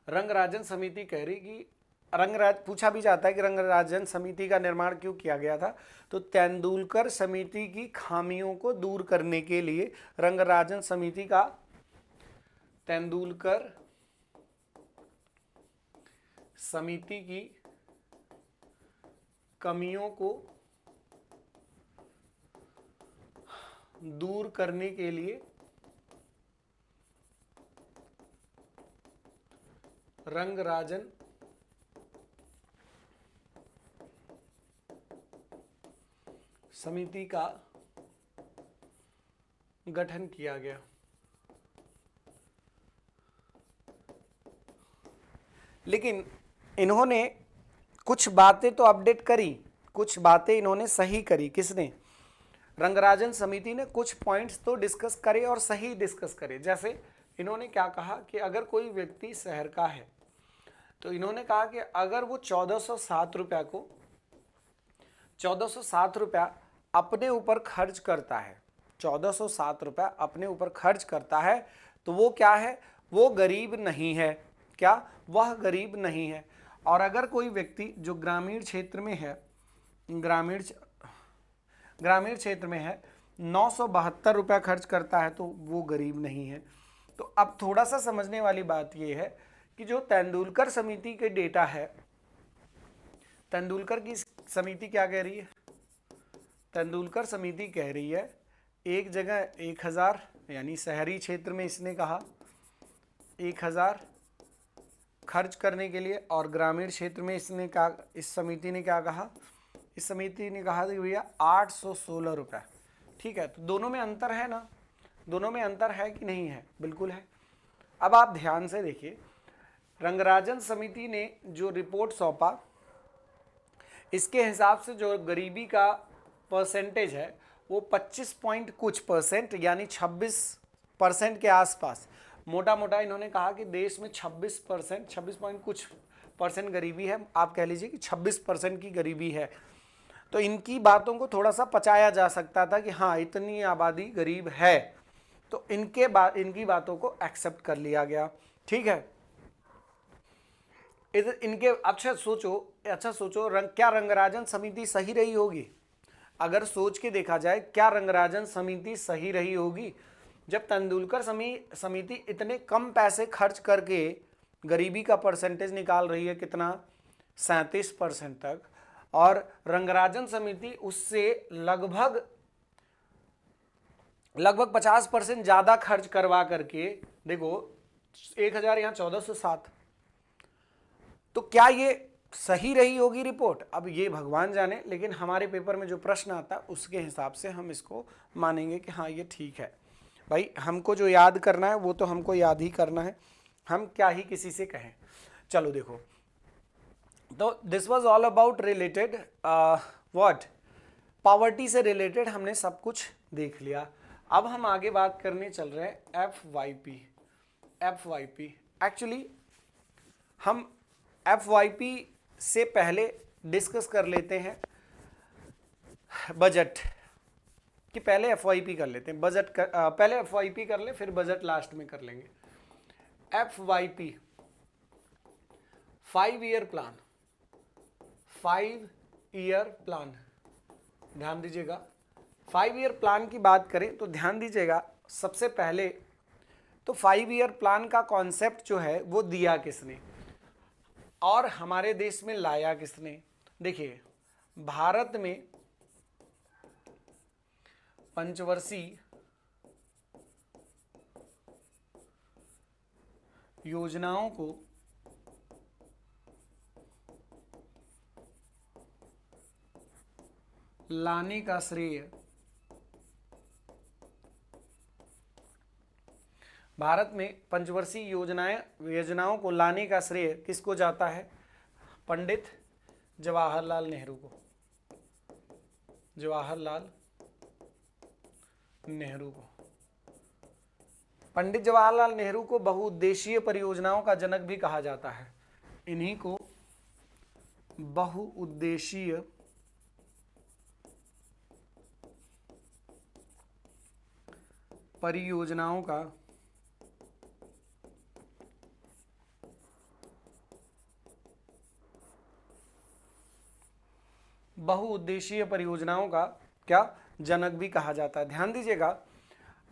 रंगराजन समिति कह रही कि पूछा भी जाता है कि रंगराजन समिति का निर्माण क्यों किया गया था, तो तेंदुलकर समिति की खामियों को दूर करने के लिए रंगराजन समिति का तेंदुलकर समिति की कमियों को दूर करने के लिए रंगराजन समिति का गठन किया गया। लेकिन इन्होंने कुछ बातें तो अपडेट करी, कुछ बातें इन्होंने सही करी। किसने, रंगराजन समिति ने कुछ पॉइंट्स तो डिस्कस करे और सही डिस्कस करे। जैसे इन्होंने क्या कहा कि अगर कोई व्यक्ति शहर का है तो इन्होंने कहा कि अगर वो 1407 रुपया को 1407 रुपया अपने ऊपर खर्च करता है, 1407 रुपया अपने ऊपर खर्च करता है, तो वो क्या है, वो गरीब नहीं है। क्या, वह गरीब नहीं है। और अगर कोई व्यक्ति जो ग्रामीण क्षेत्र में है, ग्रामीण क्षेत्र में है, 972 रुपया खर्च करता है, तो वो गरीब नहीं है। तो अब थोड़ा सा समझने वाली बात ये है कि जो तेंदुलकर समिति के डेटा है, तेंदुलकर की समिति क्या कह रही है, तेंदुलकर समिति कह रही है एक जगह 1000, यानी शहरी क्षेत्र में इसने कहा 1000 खर्च करने के लिए, और ग्रामीण क्षेत्र में इसने कहा, इस समिति ने क्या कहा, इस समिति ने कहा कि भैया 816 रुपये। ठीक है, तो दोनों में अंतर है ना, दोनों में अंतर है कि नहीं है, बिल्कुल है। अब आप ध्यान से देखिए, रंगराजन समिति ने जो रिपोर्ट सौंपा, इसके हिसाब से जो गरीबी का परसेंटेज है वो 25 पॉइंट कुछ परसेंट, यानी 26% के आसपास, मोटा मोटा इन्होंने कहा कि देश में 26%, 26 पॉइंट कुछ परसेंट गरीबी है। आप कह लीजिए कि 26% की गरीबी है। तो इनकी बातों को थोड़ा सा पचाया जा सकता था कि हाँ, इतनी आबादी गरीब है, तो इनकी बातों को एक्सेप्ट कर लिया गया। ठीक है, इनके अच्छा सोचो क्या रंगराजन समिति सही रही होगी? अगर सोच के देखा जाए, क्या रंगराजन समिति सही रही होगी? जब तेंदुलकर समिति इतने कम पैसे खर्च करके गरीबी का परसेंटेज निकाल रही है, कितना, 37% तक, और रंगराजन समिति उससे लगभग 50% ज्यादा खर्च करवा करके, देखो 1000 यहाँ 1407, तो क्या ये सही रही होगी रिपोर्ट? अब ये भगवान जाने, लेकिन हमारे पेपर में जो प्रश्न आता है उसके हिसाब से हम इसको मानेंगे कि हाँ, ये ठीक है। भाई हमको जो याद करना है वो तो हमको याद ही करना है, हम क्या ही किसी से कहें। चलो देखो, तो this was all about related what, poverty से रिलेटेड हमने सब कुछ देख लिया। अब हम आगे बात करने चल रहे हैं FYP। एक्चुअली हम FYP से पहले डिस्कस कर लेते हैं बजट कि पहले FYP कर लेते हैं, पहले FYP कर ले, फिर बजट लास्ट में कर लेंगे। FYP 5 year plan, 5 year plan, ध्यान दीजिएगा। 5 ईयर प्लान की बात करें तो ध्यान दीजिएगा, सबसे पहले तो 5 ईयर प्लान का कॉन्सेप्ट जो है वो दिया किसने और हमारे देश में लाया किसने। देखिए, भारत में पंचवर्षीय योजनाओं को लाने का श्रेय भारत में पंचवर्षीय योजनाओं को लाने का श्रेय किसको जाता है? पंडित जवाहरलाल नेहरू को, जवाहरलाल नेहरू को। पंडित जवाहरलाल नेहरू को बहुउद्देशीय परियोजनाओं का जनक भी कहा जाता है। इन्हीं को बहुउद्देशीय परियोजनाओं का क्या जनक भी कहा जाता है। ध्यान दीजिएगा,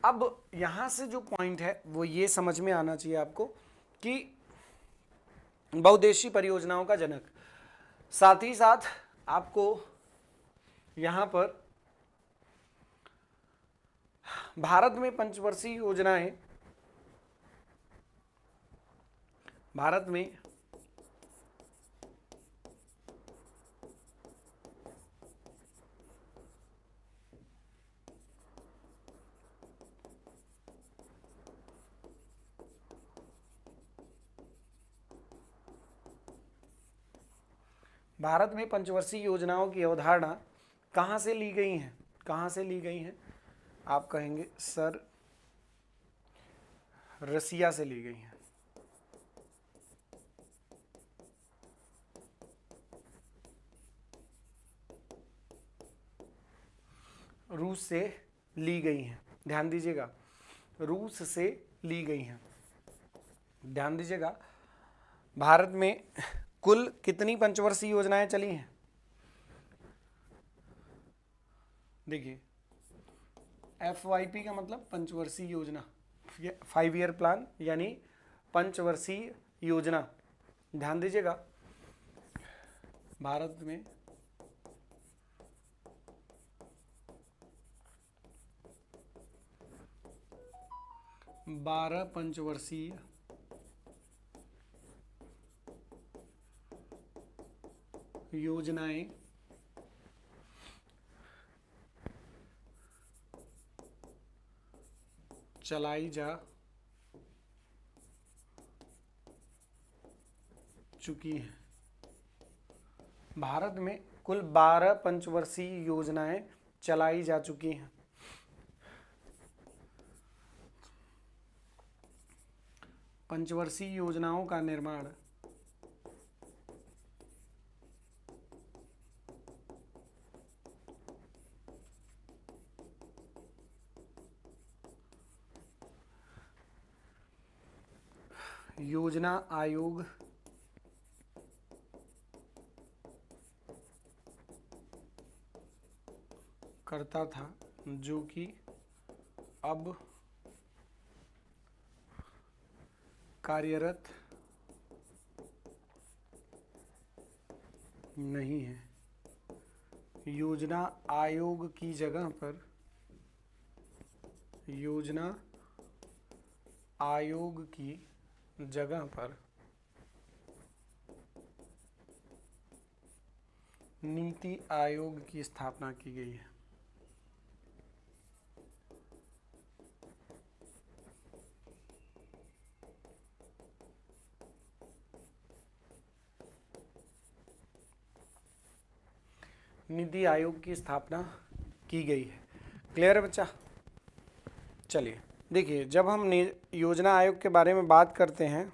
अब यहां से जो पॉइंट है वो ये समझ में आना चाहिए आपको कि बहुउद्देशीय परियोजनाओं का जनक, साथ ही साथ आपको यहां पर भारत में पंचवर्षीय योजनाएं, भारत में पंचवर्षीय योजनाओं की अवधारणा कहां से ली गई है? कहां से ली गई हैं? आप कहेंगे सर रसिया से ली गई हैं। रूस से ली गई हैं। ध्यान दीजिएगा, रूस से ली गई हैं। ध्यान दीजिएगा, भारत में कुल कितनी पंचवर्षीय योजनाएं चली हैं? देखिए, FYP का मतलब पंचवर्षीय योजना, 5 ईयर प्लान यानी पंचवर्षीय योजना। ध्यान दीजिएगा, भारत में 12 पंचवर्षीय योजनाएं चलाई जा चुकी हैं। भारत में कुल 12 पंचवर्षीय योजनाएं चलाई जा चुकी हैं। पंचवर्षीय योजनाओं का निर्माण योजना आयोग करता था, जो कि अब कार्यरत नहीं है। योजना आयोग की जगह पर नीति आयोग की स्थापना की गई है। नीति आयोग की स्थापना की गई है। क्लियर है बच्चा? चलिए देखिए, जब हम योजना आयोग के बारे में बात करते हैं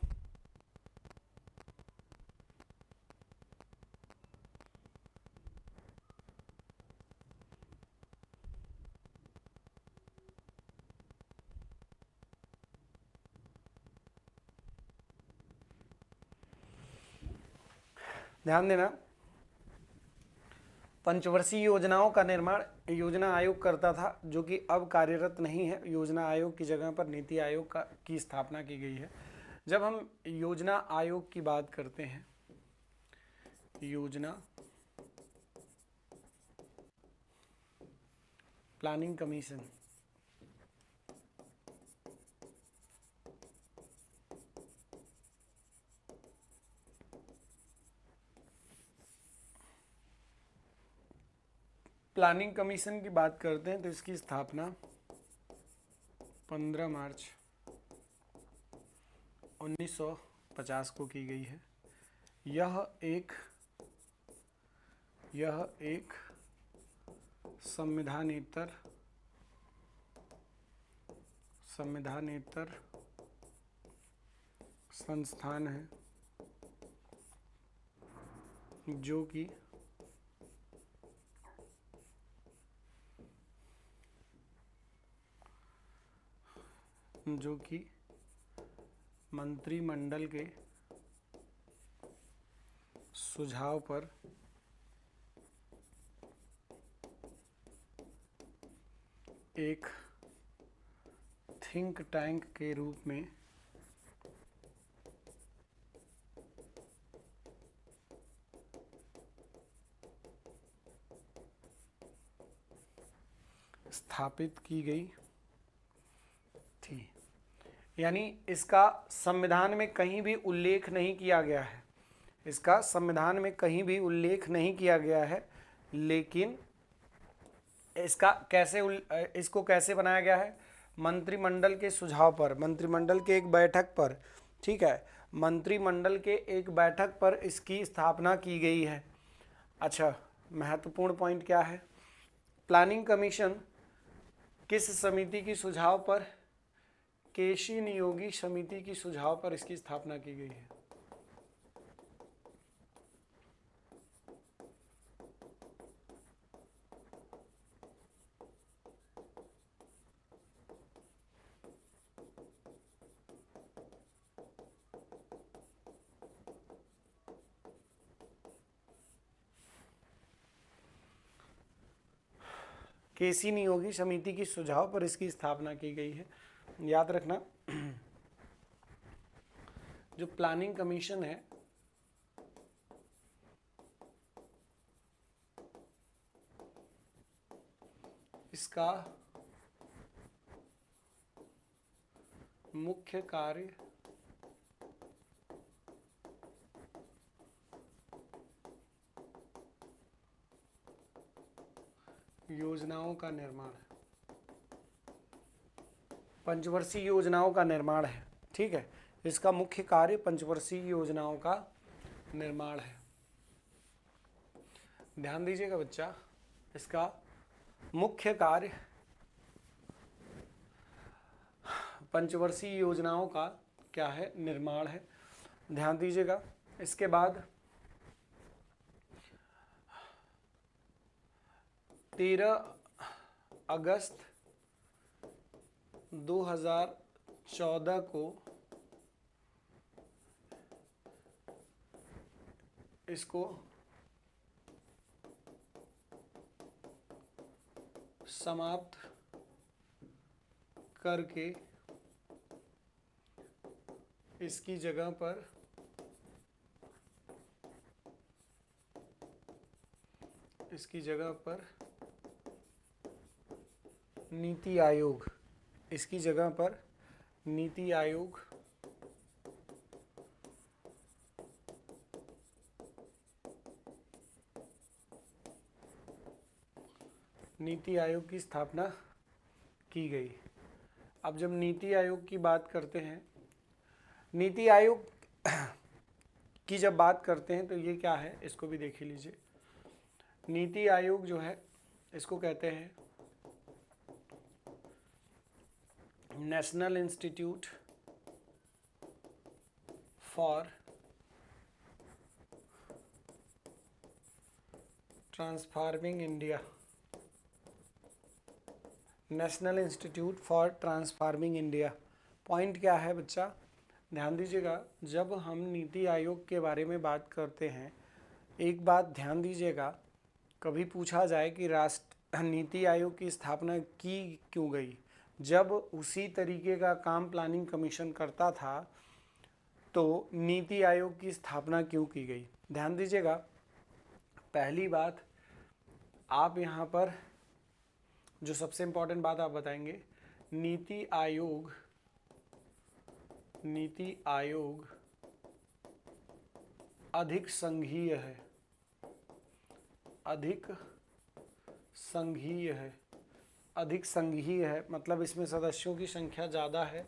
ध्यान देना, पंचवर्षीय योजनाओं का निर्माण योजना आयोग करता था, जो कि अब कार्यरत नहीं है। योजना आयोग की जगह पर नीति आयोग की स्थापना की गई है। जब हम योजना आयोग की बात करते हैं, योजना प्लानिंग कमीशन, प्लानिंग कमीशन की बात करते हैं तो इसकी स्थापना 15 मार्च 1950 को की गई है। यह एक संविधानेतर संस्थान है जो कि मंत्रिमंडल के सुझाव पर एक थिंक टैंक के रूप में स्थापित की गई थी। यानी इसका संविधान में कहीं भी उल्लेख नहीं किया गया है, इसका संविधान में कहीं भी उल्लेख नहीं किया गया है, लेकिन इसका इसको कैसे बनाया गया है? मंत्रिमंडल के सुझाव पर, मंत्रिमंडल के एक बैठक पर, ठीक है, मंत्रिमंडल के एक बैठक पर इसकी स्थापना की गई है। अच्छा, महत्वपूर्ण पॉइंट क्या है? प्लानिंग कमीशन किस समिति की सुझाव पर? केसी नियोगी समिति की सुझाव पर इसकी स्थापना की गई है। केसी नियोगी समिति की सुझाव पर इसकी स्थापना की गई है। याद रखना, जो प्लानिंग कमीशन है इसका मुख्य कार्य योजनाओं का निर्माण है, पंचवर्षीय योजनाओं का निर्माण है। ठीक है, इसका मुख्य कार्य पंचवर्षीय योजनाओं का निर्माण है। ध्यान दीजिएगा बच्चा, इसका मुख्य कार्य पंचवर्षीय योजनाओं का क्या है? निर्माण है। ध्यान दीजिएगा। इसके बाद 13 अगस्त 2014 को इसको समाप्त करके इसकी जगह पर नीति आयोग, इसकी जगह पर नीति आयोग की स्थापना की गई। अब जब नीति आयोग की बात करते हैं, नीति आयोग की जब बात करते हैं तो ये क्या है, इसको भी देख लीजिए। नीति आयोग जो है इसको कहते हैं national institute for transforming India, national institute for transforming India. Point क्या है बच्चा? ध्यान दीजिएगा, जब हम नीति आयोग के बारे में बात करते हैं एक बात ध्यान दीजिएगा, कभी पूछा जाए कि राष्ट्र नीति आयोग की स्थापना की क्यों गई, जब उसी तरीके का काम प्लानिंग कमीशन करता था तो नीति आयोग की स्थापना क्यों की गई। ध्यान दीजिएगा, पहली बात आप यहाँ पर जो सबसे इम्पोर्टेंट बात आप बताएंगे, नीति आयोग अधिक संघीय है, अधिक संघीय है, मतलब इसमें सदस्यों की संख्या ज़्यादा है,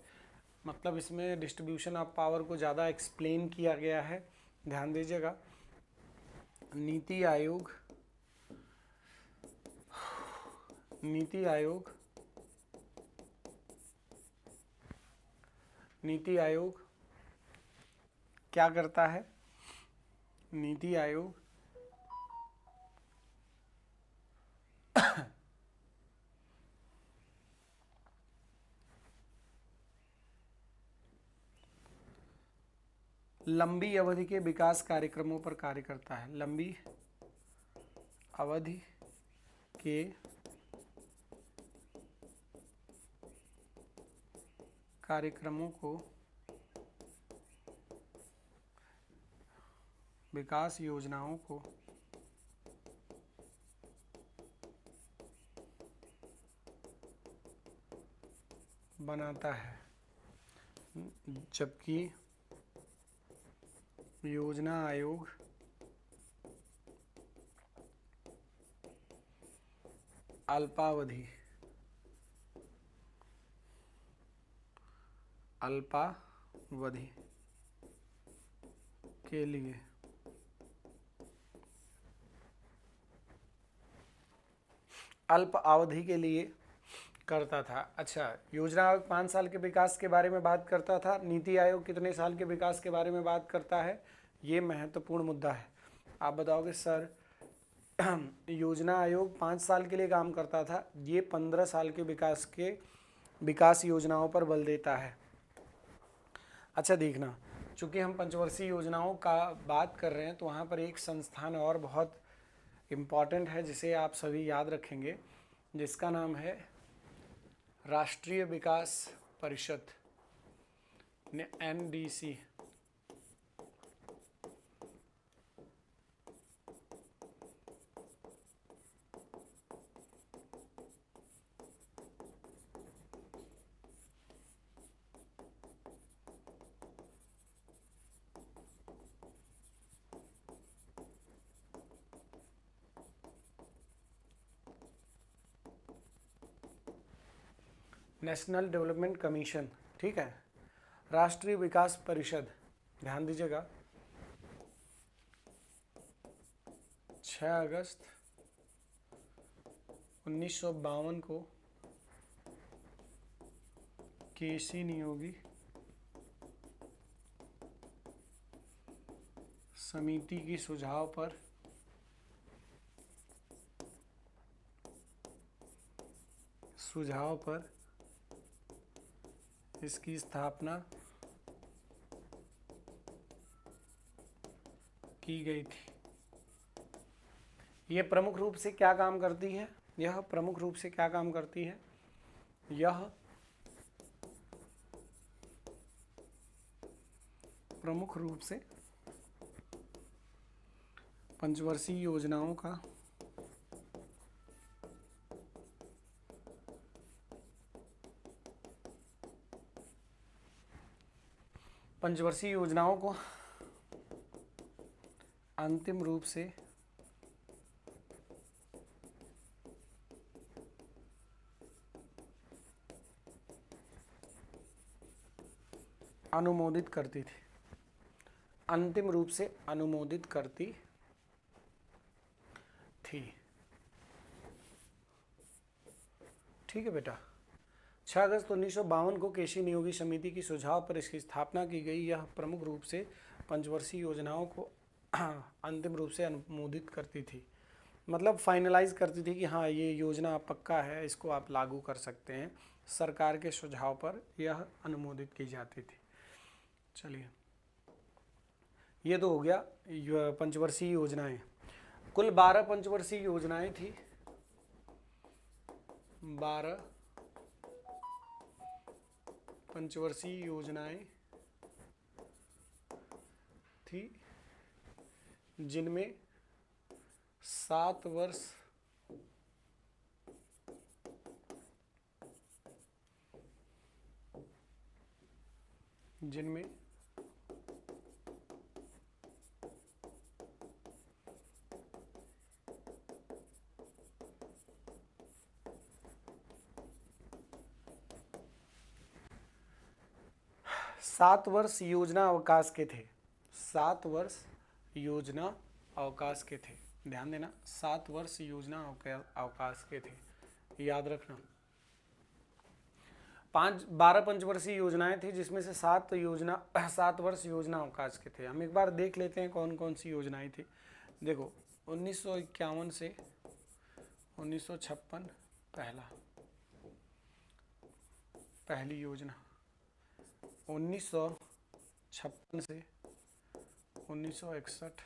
मतलब इसमें डिस्ट्रीब्यूशन ऑफ पावर को ज़्यादा एक्सप्लेन किया गया है। ध्यान दीजिएगा, नीति आयोग क्या करता है, नीति आयोग लंबी अवधि के विकास कार्यक्रमों पर कार्य करता है, लंबी अवधि के कार्यक्रमों को, विकास योजनाओं को बनाता है, जबकि योजना आयोग अल्पावधि के लिए अल्प अवधि के लिए करता था। अच्छा, योजना आयोग 5 साल के विकास के बारे में बात करता था, नीति आयोग कितने साल के विकास के बारे में बात करता है, ये महत्वपूर्ण मुद्दा है। आप बताओगे सर योजना आयोग 5 साल के लिए काम करता था, ये 15 साल के विकास योजनाओं पर बल देता है। अच्छा देखना, चूँकि हम पंचवर्षीय योजनाओं का बात कर रहे हैं तो वहाँ पर एक संस्थान और बहुत इम्पॉर्टेंट है जिसे आप सभी याद रखेंगे, जिसका नाम है राष्ट्रीय विकास परिषद, NDC। नेशनल डेवलपमेंट कमीशन, ठीक है, राष्ट्रीय विकास परिषद। ध्यान दीजिएगा, 6 अगस्त 1952 को केसी नियोगी समिति की सुझाव पर इसकी स्थापना की गई थी। यह प्रमुख रूप से क्या काम करती है, यह प्रमुख रूप से पंचवर्षीय योजनाओं का को अंतिम रूप से अनुमोदित करती थी, अंतिम रूप से अनुमोदित करती थी। ठीक है बेटा, 6 अगस्त 1952 को केसी नियोगी समिति की सुझाव पर इसकी स्थापना की गई। यह प्रमुख रूप से पंचवर्षीय योजनाओं को अंतिम रूप से अनुमोदित करती थी, मतलब फाइनलाइज करती थी कि हाँ ये योजना पक्का है, इसको आप लागू कर सकते हैं। सरकार के सुझाव पर यह अनुमोदित की जाती थी। चलिए, ये तो हो गया पंचवर्षीय योजनाएं। कुल 12 पंचवर्षीय योजनाएं थी, 12 पंचवर्षीय योजनाएं थी, जिनमें 7 वर्ष जिनमें 7 वर्ष योजना अवकाश के थे, 7 वर्ष योजना अवकाश के थे, ध्यान देना 7 वर्ष योजना अवकाश के थे, याद रखना। 12 पंचवर्षीय योजनाएं थी, जिसमें से 7 वर्ष योजना अवकाश के थे। हम एक बार देख लेते हैं कौन कौन सी योजनाएं थी। देखो 1951 से 1956 पहली योजना, 1956 से 1961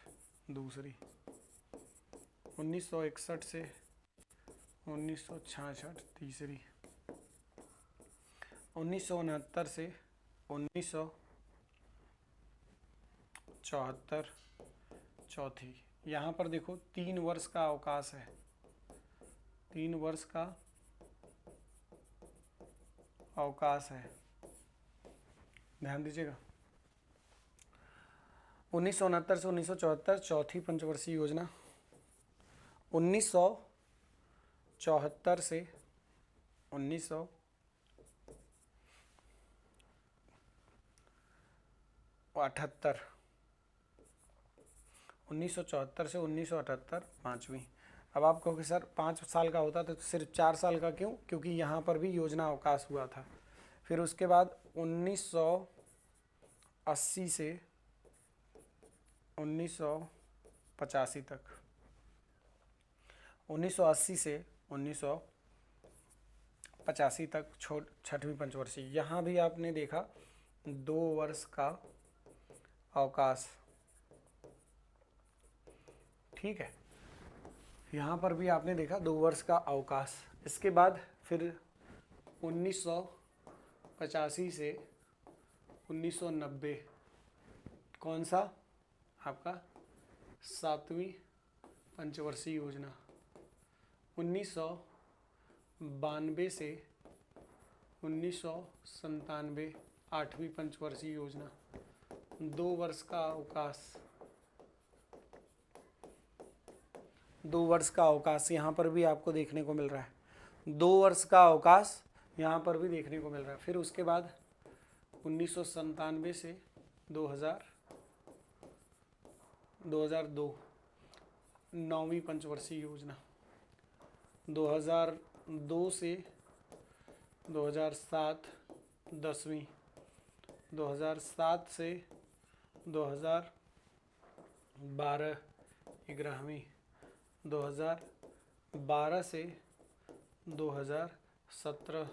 दूसरी, 1961 से 1966 तीसरी, 1969 से 1974 चौथी। यहाँ पर देखो 3 वर्ष का अवकाश है, 3 वर्ष का अवकाश है, ध्यान दीजिएगा। 1969 से 1974 चौथी पंचवर्षीय योजना, 1974 से 1978, 1974 से 1978 पाँचवीं। अब आप कहोगे सर 5 साल का होता तो सिर्फ 4 साल का क्यों? क्योंकि यहाँ पर भी योजना अवकाश हुआ था। फिर उसके बाद 1980 से 1985 तक, 1980 से 1985 तक छठवीं पंचवर्षीय। यहाँ भी आपने देखा 2 वर्ष का अवकाश, ठीक है। यहाँ पर भी आपने देखा 2 वर्ष का अवकाश। इसके बाद फिर 1985 से 1990 कौन सा आपका 7वीं पंचवर्षीय योजना, 1992 से 1997 8वीं पंचवर्षीय योजना, 2 वर्ष का अवकाश, 2 वर्ष का अवकाश यहाँ पर भी आपको देखने को मिल रहा है। 2 वर्ष का अवकाश यहाँ पर भी देखने को मिल रहा है। फिर उसके बाद 1997 से 2002 9वीं पंचवर्षीय योजना, 2002 से 2007 10वीं, 2007 से 2012 11वीं, 2012 से 2017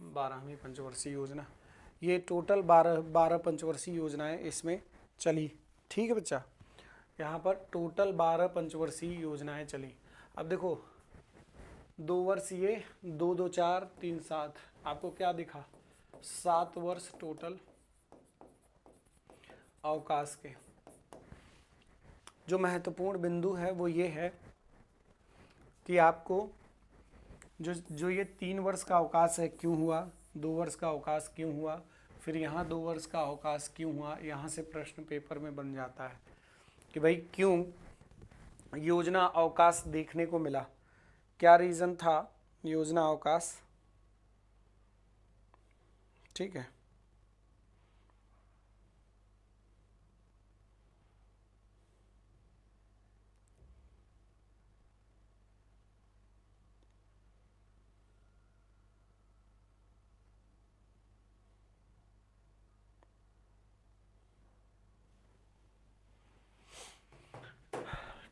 12वीं पंचवर्षीय योजना। ये टोटल 12 पंचवर्षीय योजनाएं इसमें चली, ठीक है बच्चा। यहाँ पर टोटल 12 पंचवर्षीय योजनाएं चली। अब देखो 2 वर्ष ये, 2 2 4 3 7, आपको क्या दिखा 7 वर्ष टोटल अवकाश के। जो महत्वपूर्ण बिंदु है वो ये है कि आपको जो ये 3 वर्ष का अवकाश है क्यों हुआ, 2 वर्ष का अवकाश क्यों हुआ, फिर यहाँ 2 वर्ष का अवकाश क्यों हुआ, यहाँ से प्रश्न पेपर में बन जाता है कि भाई क्यों योजना अवकाश देखने को मिला, क्या रीज़न था योजना अवकाश, ठीक है।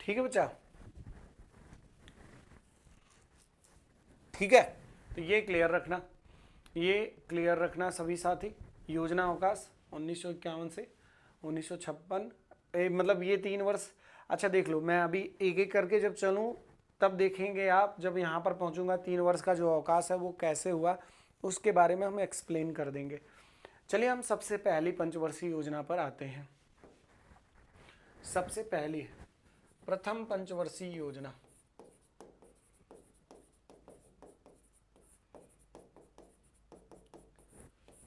ठीक है बच्चा, ठीक है। तो ये क्लियर रखना, ये क्लियर रखना सभी साथी। योजना अवकाश 1951 से 1956 मतलब ये 3 वर्ष, अच्छा देख लो, मैं अभी एक एक करके जब चलूँ तब देखेंगे आप, जब यहाँ पर पहुँचूंगा 3 वर्ष का जो अवकाश है वो कैसे हुआ उसके बारे में हम एक्सप्लेन कर देंगे। चलिए हम सबसे पहली पंचवर्षीय योजना पर आते हैं। सबसे पहली प्रथम पंचवर्षीय योजना,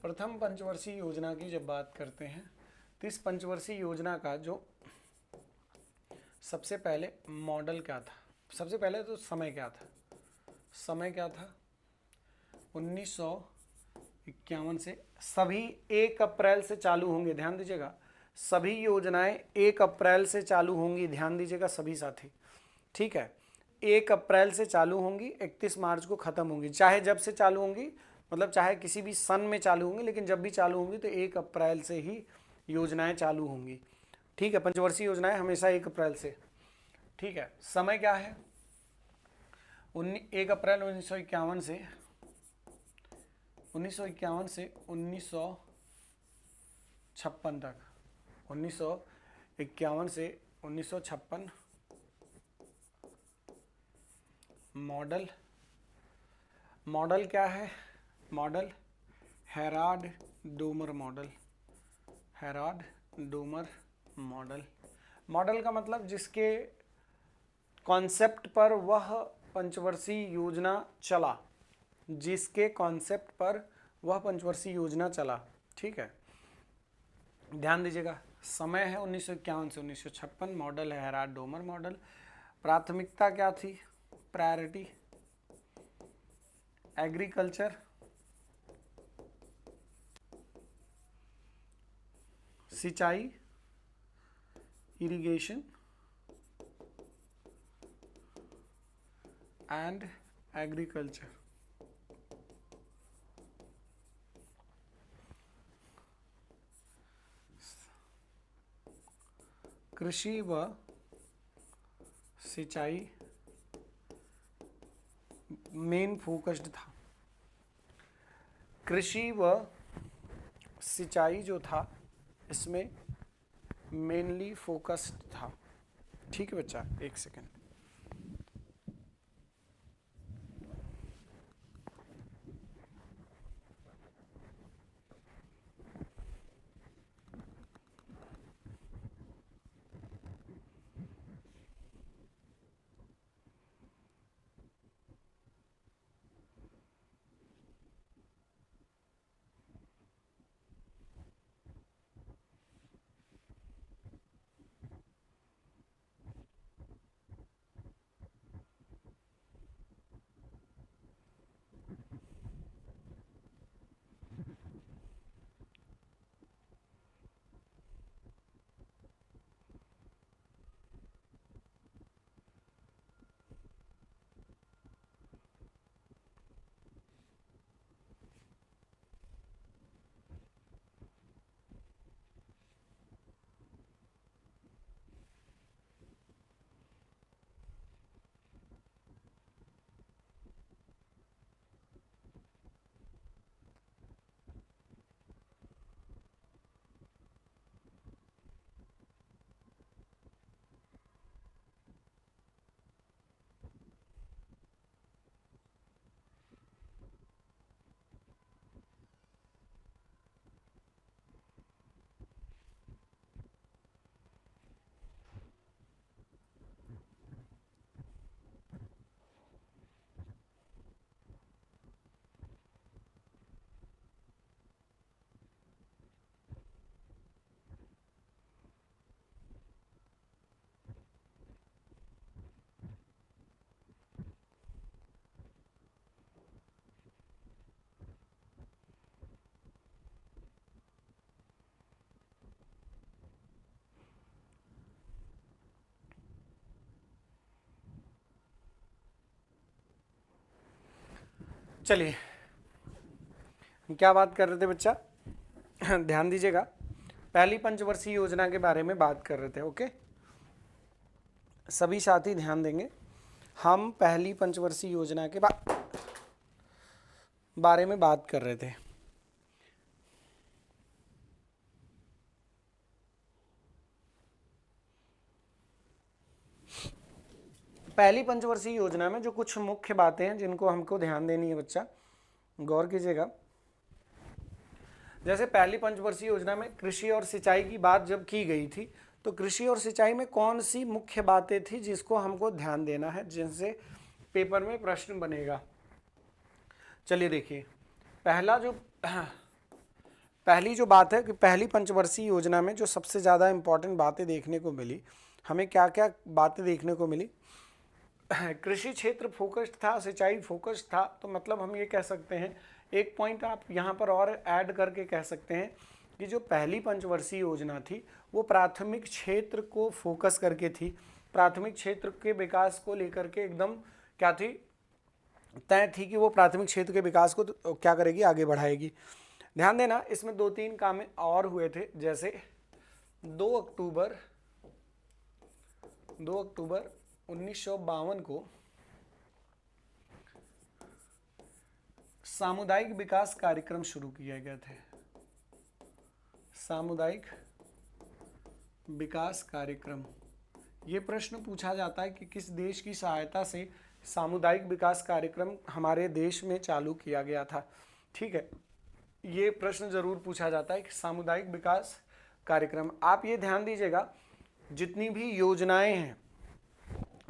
प्रथम पंचवर्षीय योजना की जब बात करते हैं तो इस पंचवर्षीय योजना का जो सबसे पहले मॉडल क्या था, सबसे पहले तो समय क्या था, समय क्या था 1951 से सभी 1 अप्रैल से चालू होंगे, ध्यान दीजिएगा, सभी योजनाएं 1 अप्रैल से चालू होंगी, ध्यान दीजिएगा सभी साथी, ठीक है। 1 अप्रैल से चालू होंगी, 31 मार्च को खत्म होंगी, चाहे जब से चालू होंगी, मतलब चाहे किसी भी सन में चालू होंगी, लेकिन जब भी चालू होंगी तो 1 अप्रैल से ही योजनाएं चालू होंगी, ठीक है। पंचवर्षीय योजनाएं हमेशा 1 अप्रैल से, ठीक है। समय क्या है 1 अप्रैल 1951 से 1956 तक, 1951 से 1956 मॉडल, मॉडल क्या है, model Herald Domar model, Herald Domar model, model का मतलब जिसके कॉन्सेप्ट पर वह पंचवर्षीय योजना चला, जिसके कॉन्सेप्ट पर वह पंचवर्षीय योजना चला, ठीक है। ध्यान दीजिएगा, समय है 1951 से 1956, मॉडल है हेराल्ड डोमर मॉडल, प्राथमिकता क्या थी, प्रायोरिटी एग्रीकल्चर, सिंचाई इरिगेशन एंड एग्रीकल्चर, कृषि व सिंचाई मेन फोकस्ड था, कृषि व सिंचाई जो था इसमें मेनली फोकस्ड था, ठीक है बच्चा, एक सेकेंड। चलिए हम क्या बात कर रहे थे बच्चा, ध्यान दीजिएगा, पहली पंचवर्षीय योजना के बारे में बात कर रहे थे, ओके। सभी साथी ध्यान देंगे, हम पहली पंचवर्षीय योजना के बारे में बात कर रहे थे। पहली पंचवर्षीय योजना में जो कुछ मुख्य बातें हैं जिनको हमको ध्यान देनी है बच्चा, गौर कीजिएगा। जैसे पहली पंचवर्षीय योजना में कृषि और सिंचाई की बात जब की गई थी, तो कृषि और सिंचाई में कौन सी मुख्य बातें थी जिसको हमको ध्यान देना है, जिनसे पेपर में प्रश्न बनेगा। चलिए देखिए, पहली जो बात है कि पहली पंचवर्षीय योजना में जो सबसे ज़्यादा इंपॉर्टेंट बातें देखने को मिली, हमें क्या क्या बातें देखने को मिली। कृषि क्षेत्र फोकस्ड था, सिंचाई फोकस्ड था, तो मतलब हम ये कह सकते हैं, एक पॉइंट आप यहाँ पर और ऐड करके कह सकते हैं कि जो पहली पंचवर्षीय योजना थी वो प्राथमिक क्षेत्र को फोकस करके थी, प्राथमिक क्षेत्र के विकास को लेकर के एकदम क्या थी, तय थी कि वो प्राथमिक क्षेत्र के विकास को क्या करेगी, आगे बढ़ाएगी। ध्यान देना, इसमें 2-3 काम और हुए थे, जैसे 2 अक्टूबर 1952 को सामुदायिक विकास कार्यक्रम शुरू किए गए थे। सामुदायिक विकास कार्यक्रम, ये प्रश्न पूछा जाता है कि किस देश की सहायता से सामुदायिक विकास कार्यक्रम हमारे देश में चालू किया गया था। ठीक है, ये प्रश्न जरूर पूछा जाता है कि सामुदायिक विकास कार्यक्रम। आप ये ध्यान दीजिएगा, जितनी भी योजनाएं हैं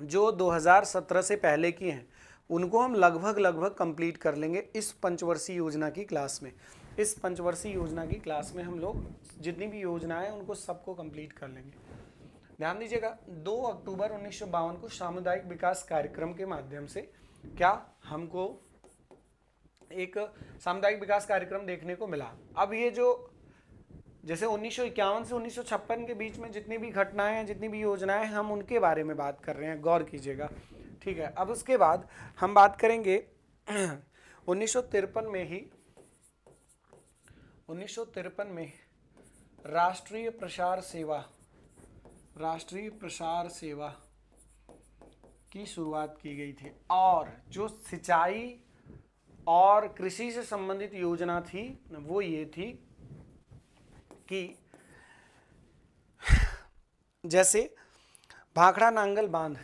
जो 2017 से पहले की हैं उनको हम लगभग कंप्लीट कर लेंगे इस पंचवर्षीय योजना की क्लास में। इस पंचवर्षीय योजना की क्लास में हम लोग जितनी भी योजनाएं हैं उनको सबको कंप्लीट कर लेंगे। ध्यान दीजिएगा, 2 अक्टूबर 1952 को सामुदायिक विकास कार्यक्रम के माध्यम से क्या हमको एक सामुदायिक विकास कार्यक्रम देखने को मिला। अब ये जो जैसे 1951 से 1956 के बीच में जितनी भी घटनाएं हैं, जितनी भी योजनाएं हैं, हम उनके बारे में बात कर रहे हैं, गौर कीजिएगा। ठीक है, अब उसके बाद हम बात करेंगे 1953 में राष्ट्रीय प्रसार सेवा की शुरुआत की गई थी, और जो सिंचाई और कृषि से संबंधित योजना थी वो ये थी कि जैसे भाखड़ा नांगल बांध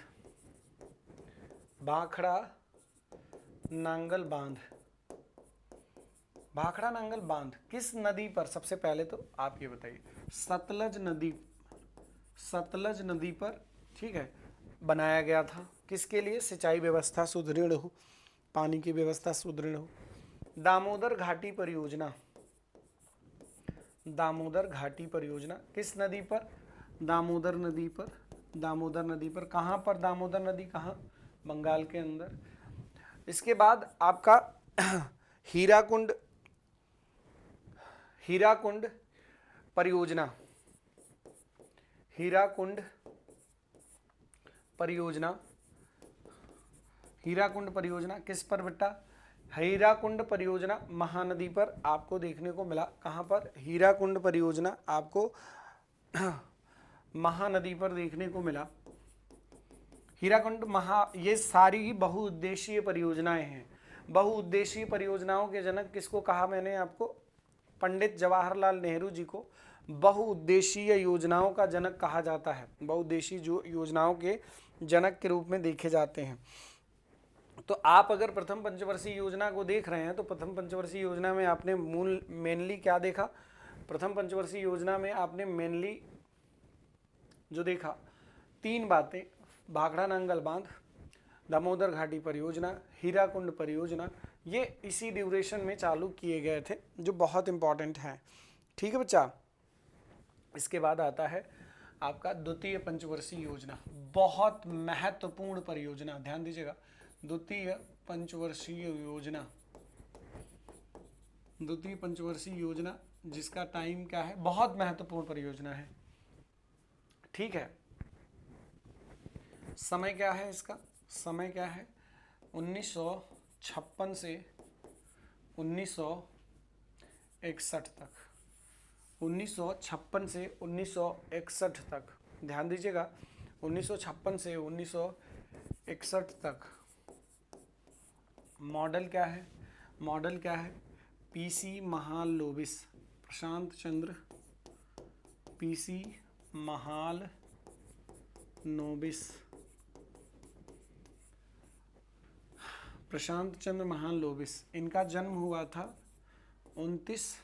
किस नदी पर, सबसे पहले तो आप ये बताइए, सतलज नदी पर, ठीक है, बनाया गया था। किसके लिए? सिंचाई व्यवस्था सुदृढ़ हो, पानी की व्यवस्था सुदृढ़ हो। दामोदर घाटी परियोजना किस नदी पर? दामोदर नदी पर। कहाँ पर दामोदर नदी? कहाँ? बंगाल के अंदर। इसके बाद आपका हीराकुंड परियोजना किस पर बेटा? हीराकुंड परियोजना महानदी पर आपको देखने को मिला। कहाँ पर? हीराकुंड परियोजना आपको महानदी पर देखने को मिला। ये सारी ही बहुउद्देशीय परियोजनाएं हैं। बहुउद्देशीय परियोजनाओं के जनक किसको कहा मैंने आपको? पंडित जवाहरलाल नेहरू जी को बहुउद्देशीय योजनाओं का जनक कहा जाता है। बहुउद्देशीय जो योजनाओं के जनक के रूप में देखे जाते हैं। तो आप अगर प्रथम पंचवर्षीय योजना को देख रहे हैं तो प्रथम पंचवर्षीय योजना में आपने मेनली क्या देखा? प्रथम पंचवर्षीय योजना में आपने मेनली जो देखा 3 बातें, भाखड़ा नांगल बांध, दामोदर घाटी परियोजना, हीराकुंड परियोजना, ये इसी ड्यूरेशन में चालू किए गए थे, जो बहुत इंपॉर्टेंट है। ठीक है बच्चा। इसके बाद आता है आपका द्वितीय पंचवर्षीय योजना, बहुत महत्वपूर्ण परियोजना, ध्यान दीजिएगा। द्वितीय पंचवर्षीय योजना जिसका टाइम क्या है? बहुत महत्वपूर्ण परियोजना है। ठीक है, समय क्या है इसका? समय क्या है? 1956 से 1961 तक। 1956 से 1961 तक, ध्यान दीजिएगा, 1956 से 1961 तक। मॉडल क्या है? पीसी महालनोबिस, प्रशांत चंद्र पीसी महालनोबिस प्रशांत चंद्र महालनोबिस, इनका जन्म हुआ था 29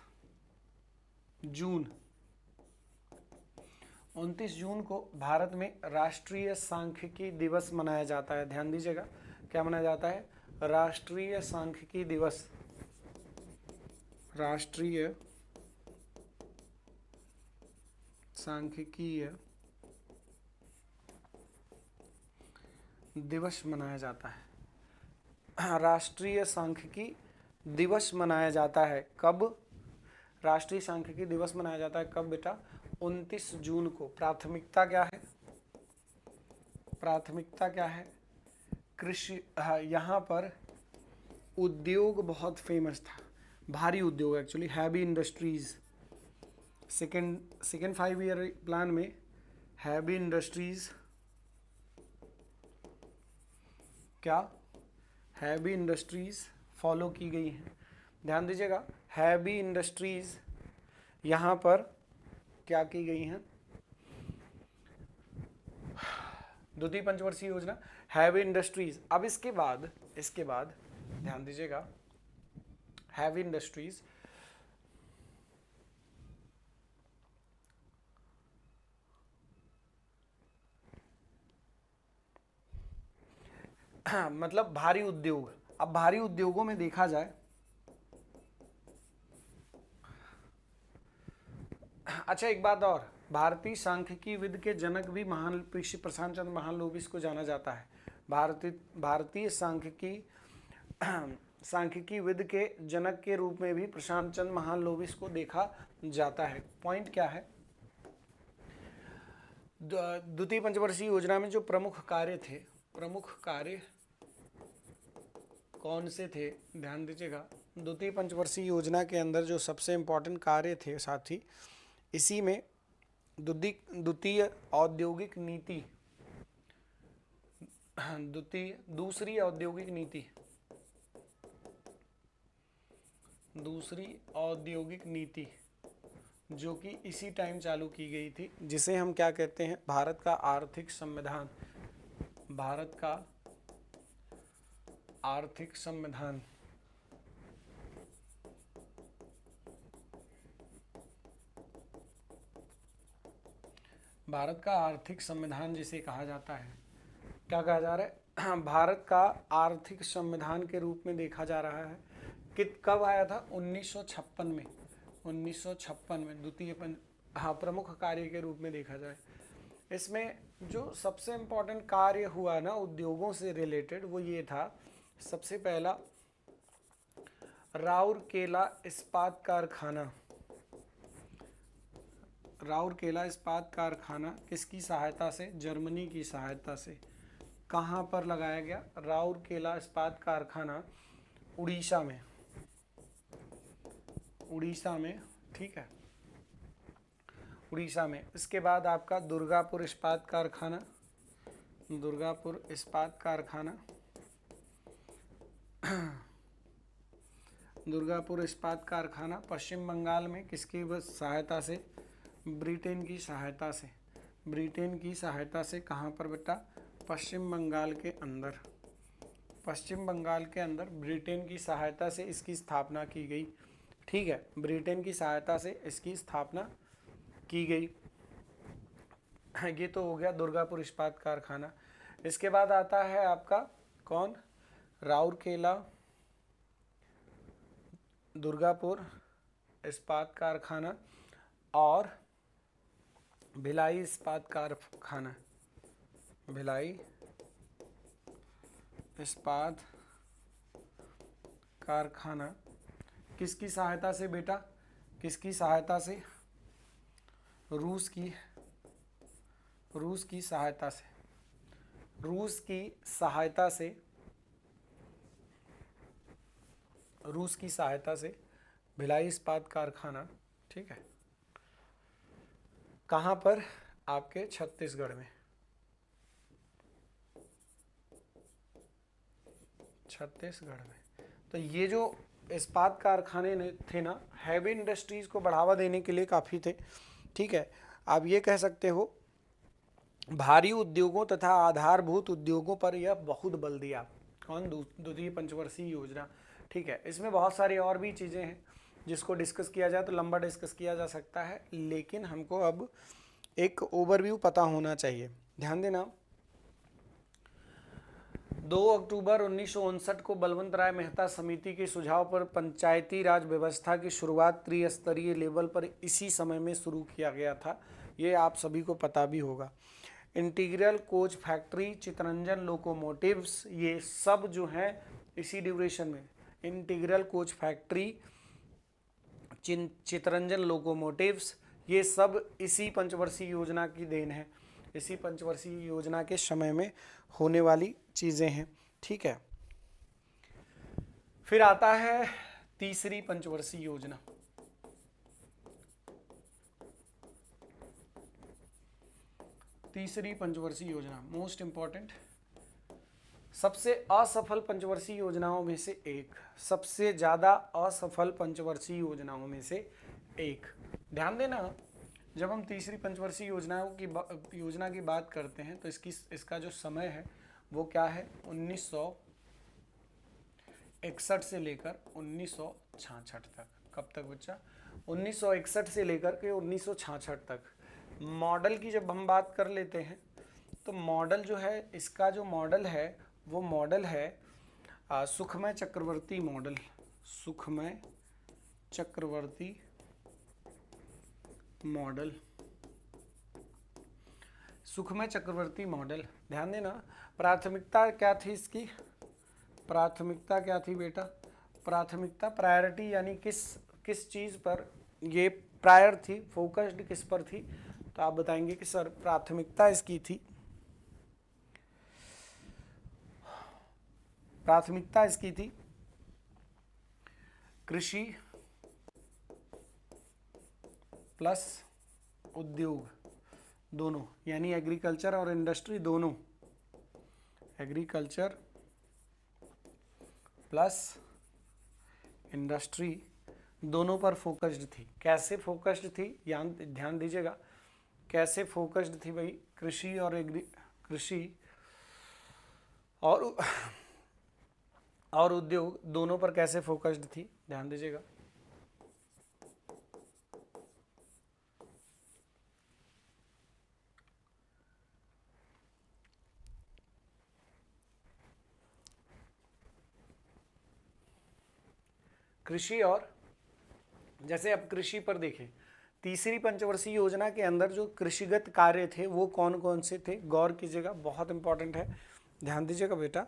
जून। 29 जून को भारत में राष्ट्रीय सांख्यिकी दिवस मनाया जाता है। ध्यान दीजिएगा, क्या मनाया जाता है? राष्ट्रीय सांख्यिकी दिवस। राष्ट्रीय सांख्यिकीय दिवस मनाया जाता है। राष्ट्रीय सांख्यिकी दिवस मनाया जाता है कब? राष्ट्रीय सांख्यिकी दिवस मनाया जाता है कब बेटा? 29 जून को। प्राथमिकता क्या है? प्राथमिकता क्या है? कृषि। यहाँ पर उद्योग बहुत फेमस था, भारी उद्योग, actually heavy industries. Second 5 year plan में हैवी इंडस्ट्रीज, क्या हैवी इंडस्ट्रीज फॉलो की गई हैं। ध्यान दीजिएगा, हैवी इंडस्ट्रीज यहाँ पर क्या की गई हैं? द्वितीय पंचवर्षीय योजना, हैवी इंडस्ट्रीज। अब इसके बाद ध्यान दीजिएगा, हैवी इंडस्ट्रीज मतलब भारी उद्योग। अब भारी उद्योगों में देखा जाए, अच्छा एक बात और, भारतीय सांख्यिकी विद के जनक भी प्रशांत चंद्र महालनोबिस को जाना जाता है। भारतीय सांख्यिकी विद के जनक के रूप में भी प्रशांत चंद्र महालनोबिस को देखा जाता है। पॉइंट क्या है? द्वितीय पंचवर्षीय योजना में जो प्रमुख कार्य थे, प्रमुख कार्य कौन से थे? ध्यान दीजिएगा, द्वितीय पंचवर्षीय योजना के अंदर जो सबसे इम्पोर्टेंट कार्य थे साथी, इसी में द्वितीय औद्योगिक नीति, दूसरी औद्योगिक नीति जो कि इसी टाइम चालू की गई थी, जिसे हम क्या कहते हैं? भारत का आर्थिक संविधान। भारत का आर्थिक संविधान। भारत का आर्थिक संविधान जिसे कहा जाता है, क्या कहा जा रहा है? भारत का आर्थिक संविधान के रूप में देखा जा रहा है। कब आया था? 1956 में। 1956 में द्वितीय प्रमुख कार्य के रूप में देखा जाए, इसमें जो सबसे इम्पोर्टेंट कार्य हुआ ना उद्योगों से रिलेटेड, वो ये था, सबसे पहला राउरकेला इस्पात कारखाना। राउरकेला इस्पात कारखाना किसकी सहायता से? जर्मनी की सहायता से। कहाँ पर लगाया गया? राउरकेला इस्पात कारखाना उड़ीसा में। उड़ीसा में, ठीक है, उड़ीसा में। इसके बाद आपका दुर्गापुर इस्पात कारखाना। दुर्गापुर इस्पात कारखाना दुर्गापुर इस्पात कारखाना पश्चिम बंगाल में किसकी सहायता से? ब्रिटेन की सहायता से। ब्रिटेन की सहायता से कहाँ पर बेटा? पश्चिम बंगाल के अंदर। पश्चिम बंगाल के अंदर ब्रिटेन की सहायता से इसकी स्थापना की गई। ठीक है, ब्रिटेन की सहायता से इसकी स्थापना की गई। ये तो हो गया दुर्गापुर इस्पात कारखाना। इसके बाद आता है आपका कौन? राउरकेला दुर्गापुर इस्पात कारखाना और भिलाई इस्पात कारखाना। भिलाई इस्पात कारखाना किसकी सहायता से बेटा? किसकी सहायता से? रूस की सहायता से। रूस की सहायता से, रूस की सहायता से भिलाई इस्पात कारखाना, ठीक है, कहाँ पर? आपके छत्तीसगढ़ में। छत्तीसगढ़ में। तो ये जो इस्पात कारखाने थे ना, हैवी इंडस्ट्रीज को बढ़ावा देने के लिए काफ़ी थे। ठीक है, आप ये कह सकते हो भारी उद्योगों तथा आधारभूत उद्योगों पर यह बहुत बल दिया। कौन, द्वितीय पंचवर्षीय योजना। ठीक है, इसमें बहुत सारी और भी चीज़ें हैं जिसको डिस्कस किया जाए तो लंबा डिस्कस किया जा सकता है, लेकिन हमको अब एक ओवरव्यू पता होना चाहिए। ध्यान देना, 2 अक्टूबर 1959 को बलवंत राय मेहता समिति के सुझाव पर पंचायती राज व्यवस्था की शुरुआत त्रिस्तरीय लेवल पर इसी समय में शुरू किया गया था, ये आप सभी को पता भी होगा। Integral coach factory, Chittaranjan locomotives, ये सब जो हैं इसी ड्यूरेशन में, integral coach factory, Chittaranjan locomotives, ये सब इसी पंचवर्षीय योजना की देन है, इसी पंचवर्षीय योजना के समय में होने वाली चीज़ें हैं। ठीक है, फिर आता है तीसरी पंचवर्षीय योजना। तीसरी पंचवर्षीय योजना मोस्ट इंपॉर्टेंट, सबसे असफल पंचवर्षीय योजनाओं में से एक, सबसे ज़्यादा असफल पंचवर्षीय योजनाओं में से एक। ध्यान देना, जब हम तीसरी पंचवर्षीय योजना की बात करते हैं तो इसका जो समय है वो क्या है, 1961 से लेकर 1966 तक। कब तक बच्चा, 1961 से लेकर के 1966 तक। मॉडल की जब हम बात कर लेते हैं तो मॉडल जो है, इसका जो मॉडल है वो मॉडल है सुखमय चक्रवर्ती मॉडल, सुखमय चक्रवर्ती मॉडल, सुखमय चक्रवर्ती मॉडल। ध्यान देना, प्राथमिकता क्या थी इसकी, प्राथमिकता क्या थी बेटा, प्राथमिकता प्रायोरिटी, यानी किस चीज़ पर ये प्रायर थी, फोकस्ड किस पर थी, तो आप बताएंगे कि सर प्राथमिकता इसकी थी, प्राथमिकता इसकी थी कृषि प्लस उद्योग दोनों, यानी एग्रीकल्चर और इंडस्ट्री दोनों, एग्रीकल्चर प्लस इंडस्ट्री दोनों पर फोकस्ड थी। कैसे फोकस्ड थी, ध्यान दीजिएगा, कैसे फोकस्ड थी भाई, कृषि और उद्योग दोनों पर कैसे फोकस्ड थी, ध्यान दीजिएगा। कृषि और, जैसे अब कृषि पर देखें, तीसरी पंचवर्षीय योजना के अंदर जो कृषिगत कार्य थे वो कौन कौन से थे, गौर कीजिएगा, बहुत इंपॉर्टेंट है, ध्यान दीजिएगा बेटा।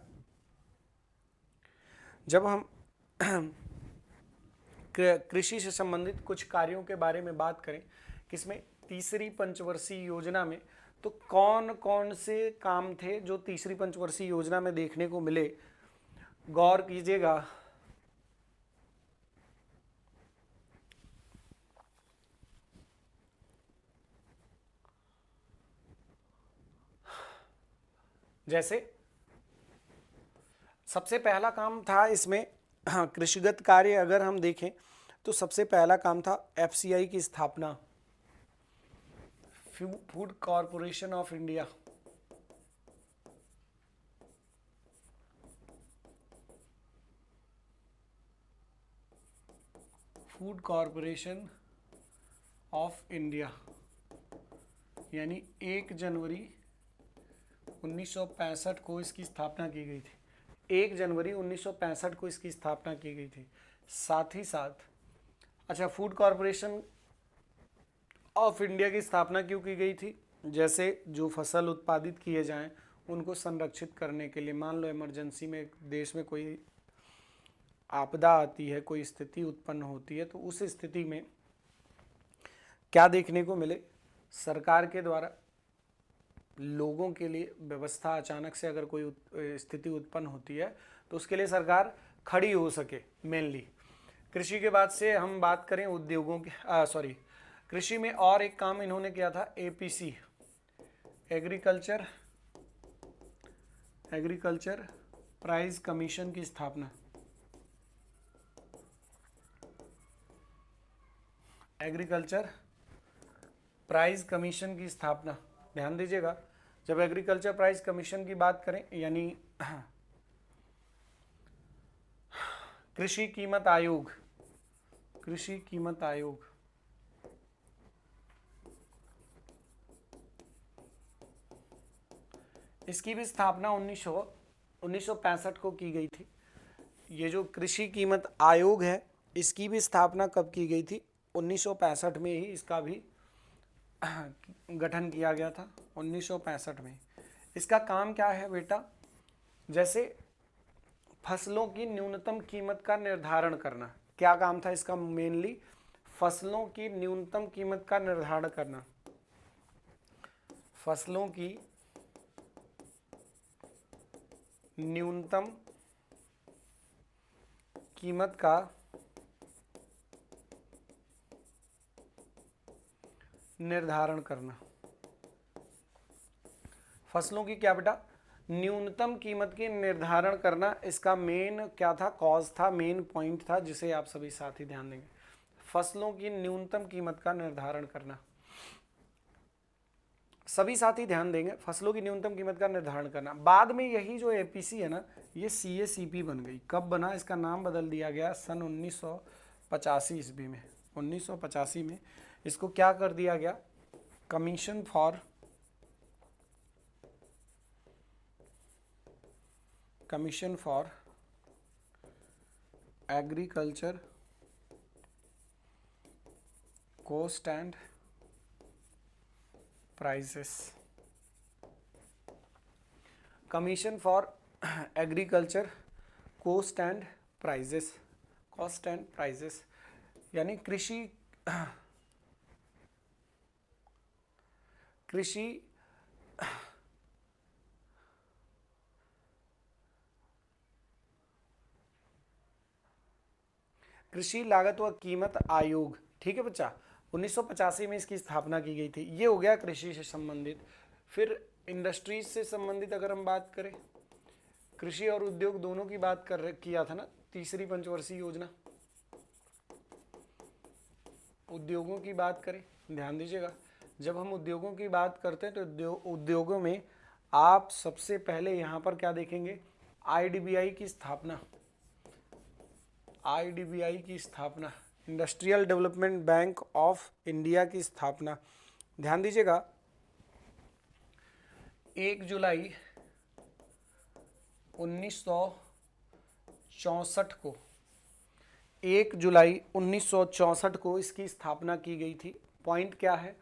जब हम कृषि से संबंधित कुछ कार्यों के बारे में बात करें, किसमें, तीसरी पंचवर्षीय योजना में, तो कौन कौन से काम थे जो तीसरी पंचवर्षीय योजना में देखने को मिले, गौर कीजिएगा। जैसे सबसे पहला काम था इसमें, हाँ, कृषिगत कार्य अगर हम देखें तो सबसे पहला काम था एफसीआई की स्थापना, food corporation of India, food corporation of India, यानी 1 जनवरी 1965 को इसकी स्थापना की गई थी, 1 जनवरी 1965 को इसकी स्थापना की गई थी। साथ ही साथ, अच्छा, फूड कॉरपोरेशन ऑफ इंडिया की स्थापना क्यों की गई थी, जैसे जो फसल उत्पादित किए जाएं उनको संरक्षित करने के लिए, मान लो इमरजेंसी में देश में कोई आपदा आती है, कोई स्थिति उत्पन्न होती है, तो उस स्थिति में क्या देखने को मिले, सरकार के द्वारा लोगों के लिए व्यवस्था, अचानक से अगर कोई स्थिति उत्पन्न होती है तो उसके लिए सरकार खड़ी हो सके। मेनली कृषि के बाद से हम बात करें उद्योगों की, कृषि में और एक काम इन्होंने किया था, एपीसी, एग्रीकल्चर प्राइस कमीशन की स्थापना, एग्रीकल्चर प्राइस कमीशन की स्थापना। ध्यान दीजिएगा, जब एग्रीकल्चर प्राइस कमीशन की बात करें, यानी कृषि कीमत आयोग, कृषि कीमत आयोग इसकी भी स्थापना 1965 को की गई थी। ये जो कृषि कीमत आयोग है इसकी भी स्थापना कब की गई थी? 1965 में ही इसका भी गठन किया गया था, 1965 में। इसका काम क्या है बेटा? जैसे फसलों की न्यूनतम कीमत का निर्धारण करना। क्या काम था इसका? मेनली फसलों की न्यूनतम कीमत का निर्धारण करना, फसलों की न्यूनतम कीमत का निर्धारण करना। फसलों की क्या बेटा? न्यूनतम कीमत की निर्धारण करना इसका मेन क्या था? कॉज था, मेन पॉइंट था, जिसे आप सभी साथी ध्यान देंगे। फसलों की न्यूनतम कीमत का निर्धारण करना, सभी साथी ध्यान देंगे। फसलों की न्यूनतम कीमत का निर्धारण करना। बाद में यही जो एपीसी है ना, ये सीएसीपी बन गई। कब बना? इसका नाम बदल दिया गया सन 1985 ईस्वी में। 1985 में इसको क्या कर दिया गया? Commission for agriculture cost and prices, commission for agriculture cost and prices, cost and prices यानी कृषि लागत व कीमत आयोग। ठीक है बच्चा, 1985 में इसकी स्थापना की गई थी। ये हो गया कृषि से संबंधित। फिर इंडस्ट्रीज से संबंधित अगर हम बात करें, कृषि और उद्योग दोनों की बात किया था ना, तीसरी पंचवर्षीय योजना। उद्योगों की बात करें, ध्यान दीजिएगा, जब हम उद्योगों की बात करते हैं तो उद्योगों में आप सबसे पहले यहाँ पर क्या देखेंगे? आईडीबीआई की स्थापना, आईडीबीआई की स्थापना, industrial development bank of India की स्थापना। ध्यान दीजिएगा, 1 जुलाई 1964 को, 1 जुलाई 1964 को इसकी स्थापना की गई थी। पॉइंट क्या है?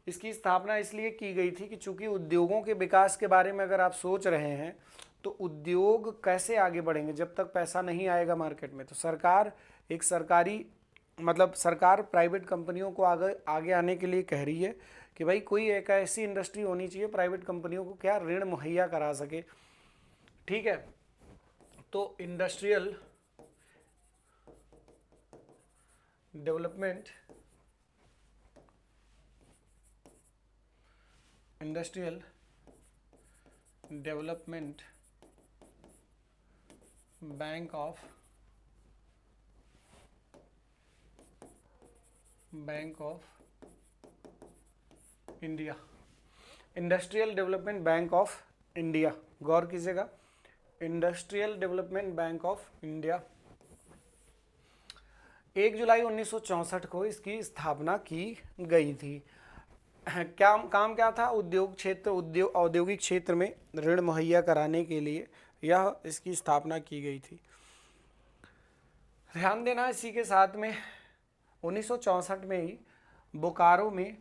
इसकी स्थापना इसलिए की गई थी कि चूंकि उद्योगों के विकास के बारे में अगर आप सोच रहे हैं तो उद्योग कैसे आगे बढ़ेंगे जब तक पैसा नहीं आएगा मार्केट में। तो सरकार एक सरकार प्राइवेट कंपनियों को आगे आने के लिए कह रही है कि भाई कोई एक ऐसी इंडस्ट्री होनी चाहिए प्राइवेट कंपनियों को क्या ऋण मुहैया करा सके। ठीक है, तो industrial development bank of India, industrial development bank of India, गौर कीजिएगा, industrial development bank of India. 1 जुलाई 1964 को इसकी स्थापना की गई थी। क्या काम क्या था? औद्योगिक क्षेत्र में ऋण मुहैया कराने के लिए यह इसकी स्थापना की गई थी। ध्यान देना, इसी के साथ में 1964 में ही बोकारो में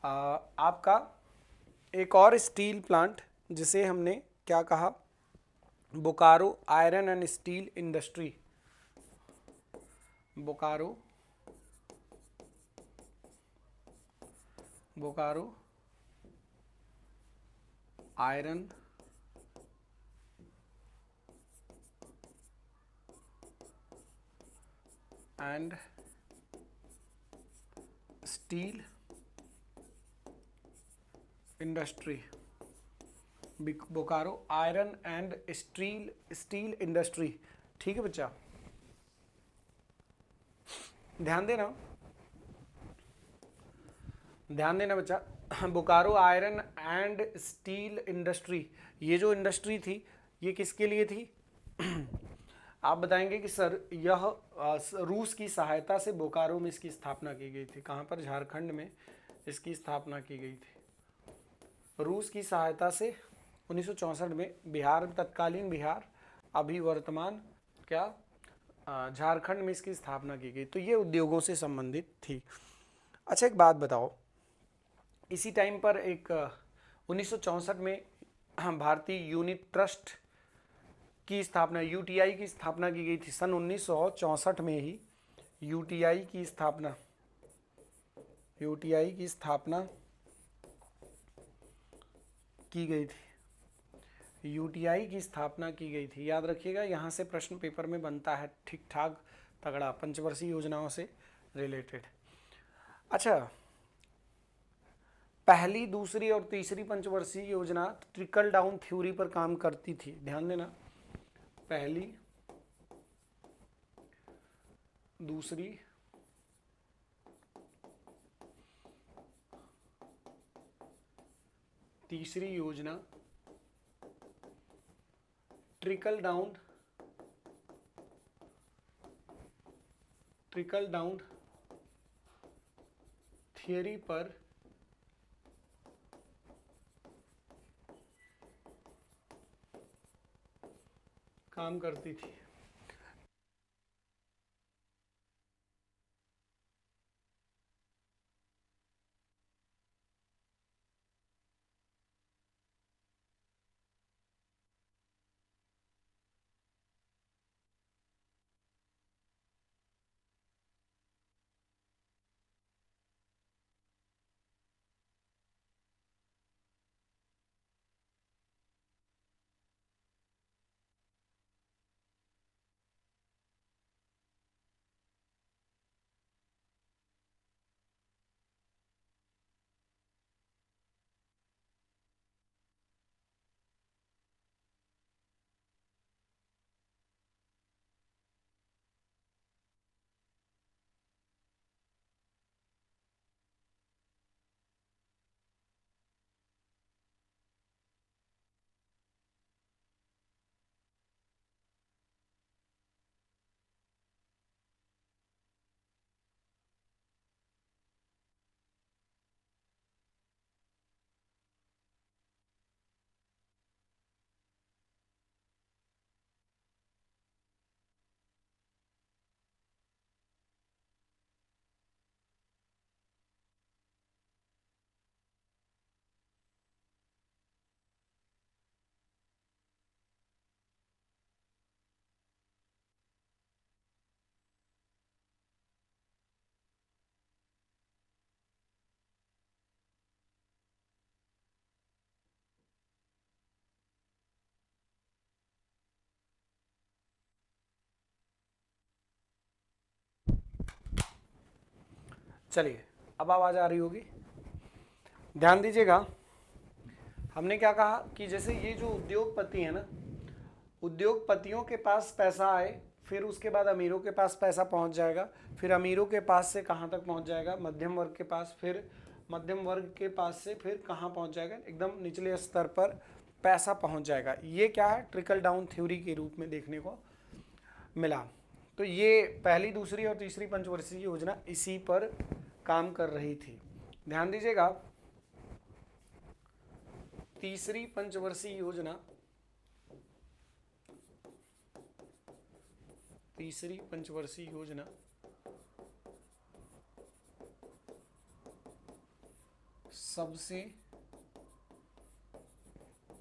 आपका एक और स्टील प्लांट, जिसे हमने क्या कहा? Bokaro iron and steel industry, Bokaro iron and steel industry, Bokaro iron and steel industry. ठीक है बच्चा, ध्यान देना बच्चा, Bokaro iron and steel industry, ये जो इंडस्ट्री थी ये किसके लिए थी? आप बताएंगे कि सर यह रूस की सहायता से बोकारो में इसकी स्थापना की गई थी। कहाँ पर? झारखंड में इसकी स्थापना की गई थी रूस की सहायता से 1964 में। बिहार, तत्कालीन बिहार, अभी वर्तमान क्या झारखंड में इसकी स्थापना की गई। तो ये उद्योगों से संबंधित थी। अच्छा एक बात बताओ, इसी टाइम पर एक 1964 में भारतीय यूनिट ट्रस्ट की स्थापना, यूटीआई की स्थापना की गई थी। सन 1964 में ही यूटीआई की स्थापना की गई थी। यूटीआई की स्थापना की गई थी, याद रखिएगा, यहाँ से प्रश्न पेपर में बनता है ठीक ठाक तगड़ा, पंचवर्षीय योजनाओं से रिलेटेड। अच्छा, पहली, दूसरी और तीसरी पंचवर्षीय योजना ट्रिकल डाउन थ्योरी पर काम करती थी। ध्यान देना, पहली, दूसरी, तीसरी योजना ट्रिकल डाउन थियरी पर काम करती थी। चलिए, अब आवाज आ रही होगी, ध्यान दीजिएगा। हमने क्या कहा कि जैसे ये जो उद्योगपति है ना, उद्योगपतियों के पास पैसा आए, फिर उसके बाद अमीरों के पास पैसा पहुंच जाएगा, फिर अमीरों के पास से कहाँ तक पहुंच जाएगा? मध्यम वर्ग के पास, फिर मध्यम वर्ग के पास से फिर कहाँ पहुंच जाएगा? एकदम निचले स्तर पर पैसा पहुंच जाएगा। ये क्या है? ट्रिकल डाउन थ्योरी के रूप में देखने को मिला। तो ये पहली, दूसरी और तीसरी पंचवर्षीय योजना इसी पर काम कर रही थी। ध्यान दीजिएगा, तीसरी पंचवर्षीय योजना सबसे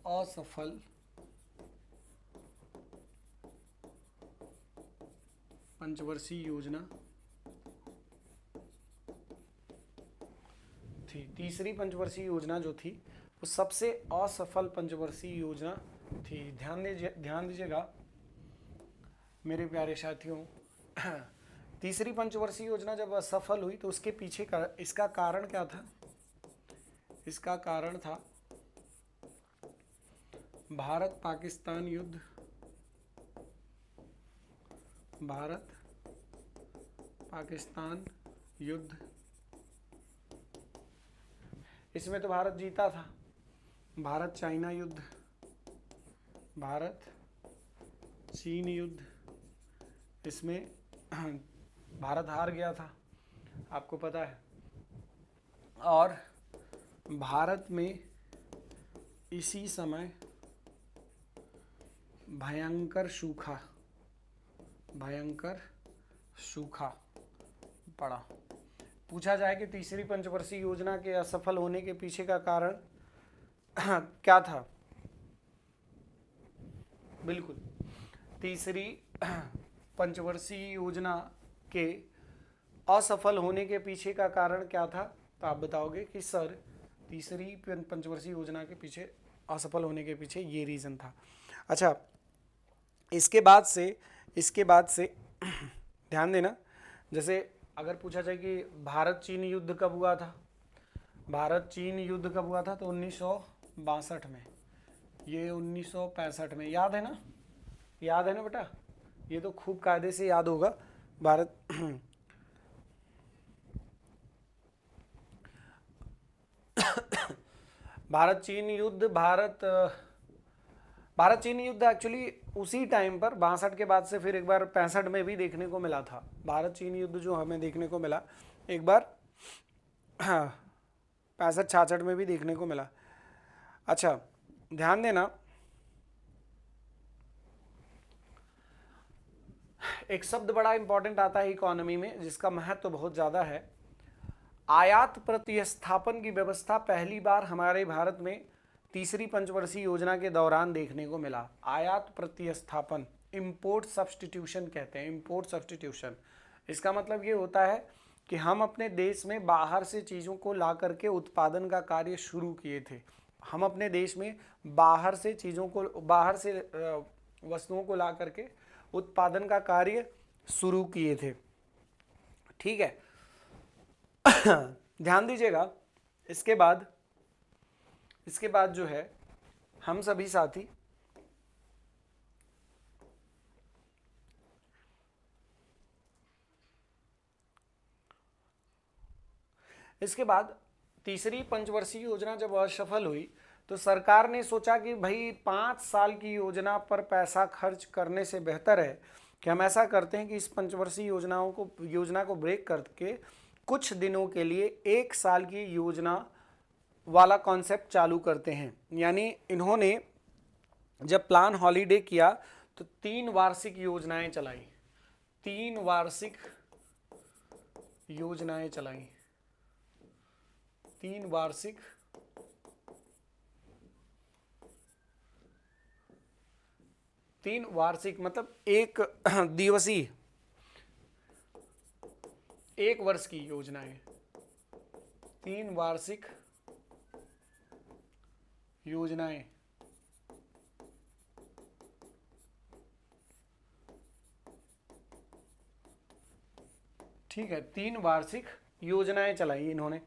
असफल पंचवर्षीय योजना थी। तीसरी पंचवर्षीय योजना जो थी वो सबसे असफल पंचवर्षीय योजना थी। ध्यान दीजिएगा मेरे प्यारे साथियों, तीसरी पंचवर्षीय योजना जब असफल हुई तो उसके पीछे का इसका कारण क्या था? इसका कारण था भारत पाकिस्तान युद्ध। भारत पाकिस्तान युद्ध, इसमें तो भारत जीता था। भारत चाइना युद्ध, भारत चीन युद्ध, इसमें भारत हार गया था, आपको पता है। और भारत में इसी समय भयंकर सूखा पड़ा। पूछा जाए कि तीसरी पंचवर्षीय योजना के असफल होने के पीछे का कारण क्या था? बिल्कुल, तीसरी पंचवर्षीय योजना के असफल होने के पीछे का कारण क्या था? तो आप बताओगे कि सर तीसरी पंचवर्षीय योजना के पीछे असफल होने के पीछे ये रीज़न था। अच्छा, इसके बाद से ध्यान देना, जैसे अगर पूछा जाए कि भारत चीन युद्ध कब हुआ था, भारत चीन युद्ध कब हुआ था, तो 1962 में, ये 1965 में। याद है ना, याद है ना बेटा, ये तो खूब कायदे से याद होगा। भारत चीन युद्ध एक्चुअली उसी टाइम पर 62 के बाद से फिर एक बार 65 में भी देखने को मिला था। भारत चीन युद्ध जो हमें देखने को मिला एक बार 65-66 में भी देखने को मिला। अच्छा, ध्यान देना, एक शब्द बड़ा इंपॉर्टेंट आता है इकोनॉमी में जिसका महत्व बहुत ज़्यादा है। आयात प्रतिस्थापन की व्यवस्था पहली बार हमारे भारत में तीसरी पंचवर्षीय योजना के दौरान देखने को मिला। आयात प्रतिस्थापन, इंपोर्ट सब्स्टिट्यूशन कहते हैं, इंपोर्ट सब्स्टिट्यूशन। इसका मतलब ये होता है कि हम अपने देश में बाहर से चीज़ों को ला करके उत्पादन का कार्य शुरू किए थे। हम अपने देश में बाहर से वस्तुओं को ला करके उत्पादन का कार्य शुरू किए थे। ठीक है, ध्यान दीजिएगा। इसके बाद जो है, हम सभी साथी इसके बाद तीसरी पंचवर्षीय योजना जब असफल हुई तो सरकार ने सोचा कि भाई 5 साल की योजना पर पैसा खर्च करने से बेहतर है कि हम ऐसा करते हैं कि इस पंचवर्षीय योजना को ब्रेक करके कुछ दिनों के लिए 1 साल की योजना वाला कॉन्सेप्ट चालू करते हैं। यानी इन्होंने जब प्लान हॉलीडे किया तो 3 वार्षिक योजनाएं चलाई, 3 वार्षिक योजनाएं चलाई, 3 वार्षिक मतलब 1 दिवसीय, 1 वर्ष की योजनाएं, 3 वार्षिक योजनाएं। ठीक है, 3 वार्षिक योजनाएं चलाई इन्होंने।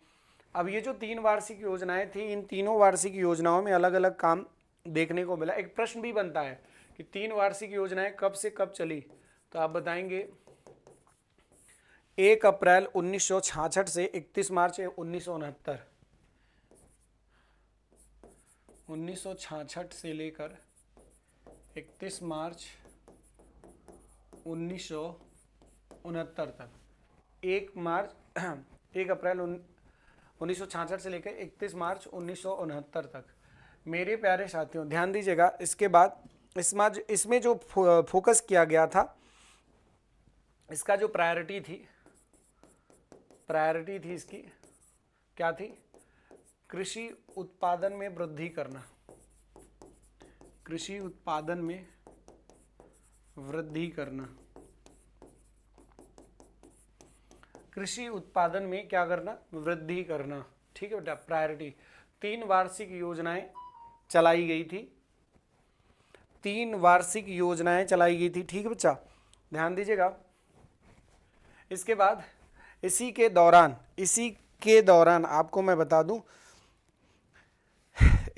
अब ये जो 3 वार्षिक योजनाएं थी, इन तीनों वार्षिक योजनाओं में अलग अलग काम देखने को मिला। एक प्रश्न भी बनता है कि 3 वार्षिक योजनाएं कब से कब चली, तो आप बताएंगे 1 अप्रैल 1966 से 31 मार्च 1969, 1966 से लेकर 31 मार्च 1969 तक। 1 अप्रैल 1966 से लेकर 31 मार्च 1969 तक। मेरे प्यारे साथियों ध्यान दीजिएगा। इसके बाद इसमें जो फोकस किया गया था, इसका जो प्रायोरिटी थी इसकी क्या थी? कृषि उत्पादन में वृद्धि करना, कृषि उत्पादन में वृद्धि करना, कृषि उत्पादन में क्या करना? वृद्धि करना। ठीक है बेटा, प्रायोरिटी। 3 वार्षिक योजनाएं चलाई गई थी, 3 वार्षिक योजनाएं चलाई गई थी। ठीक है बच्चा, ध्यान दीजिएगा। इसके बाद इसी के दौरान आपको मैं बता दूं,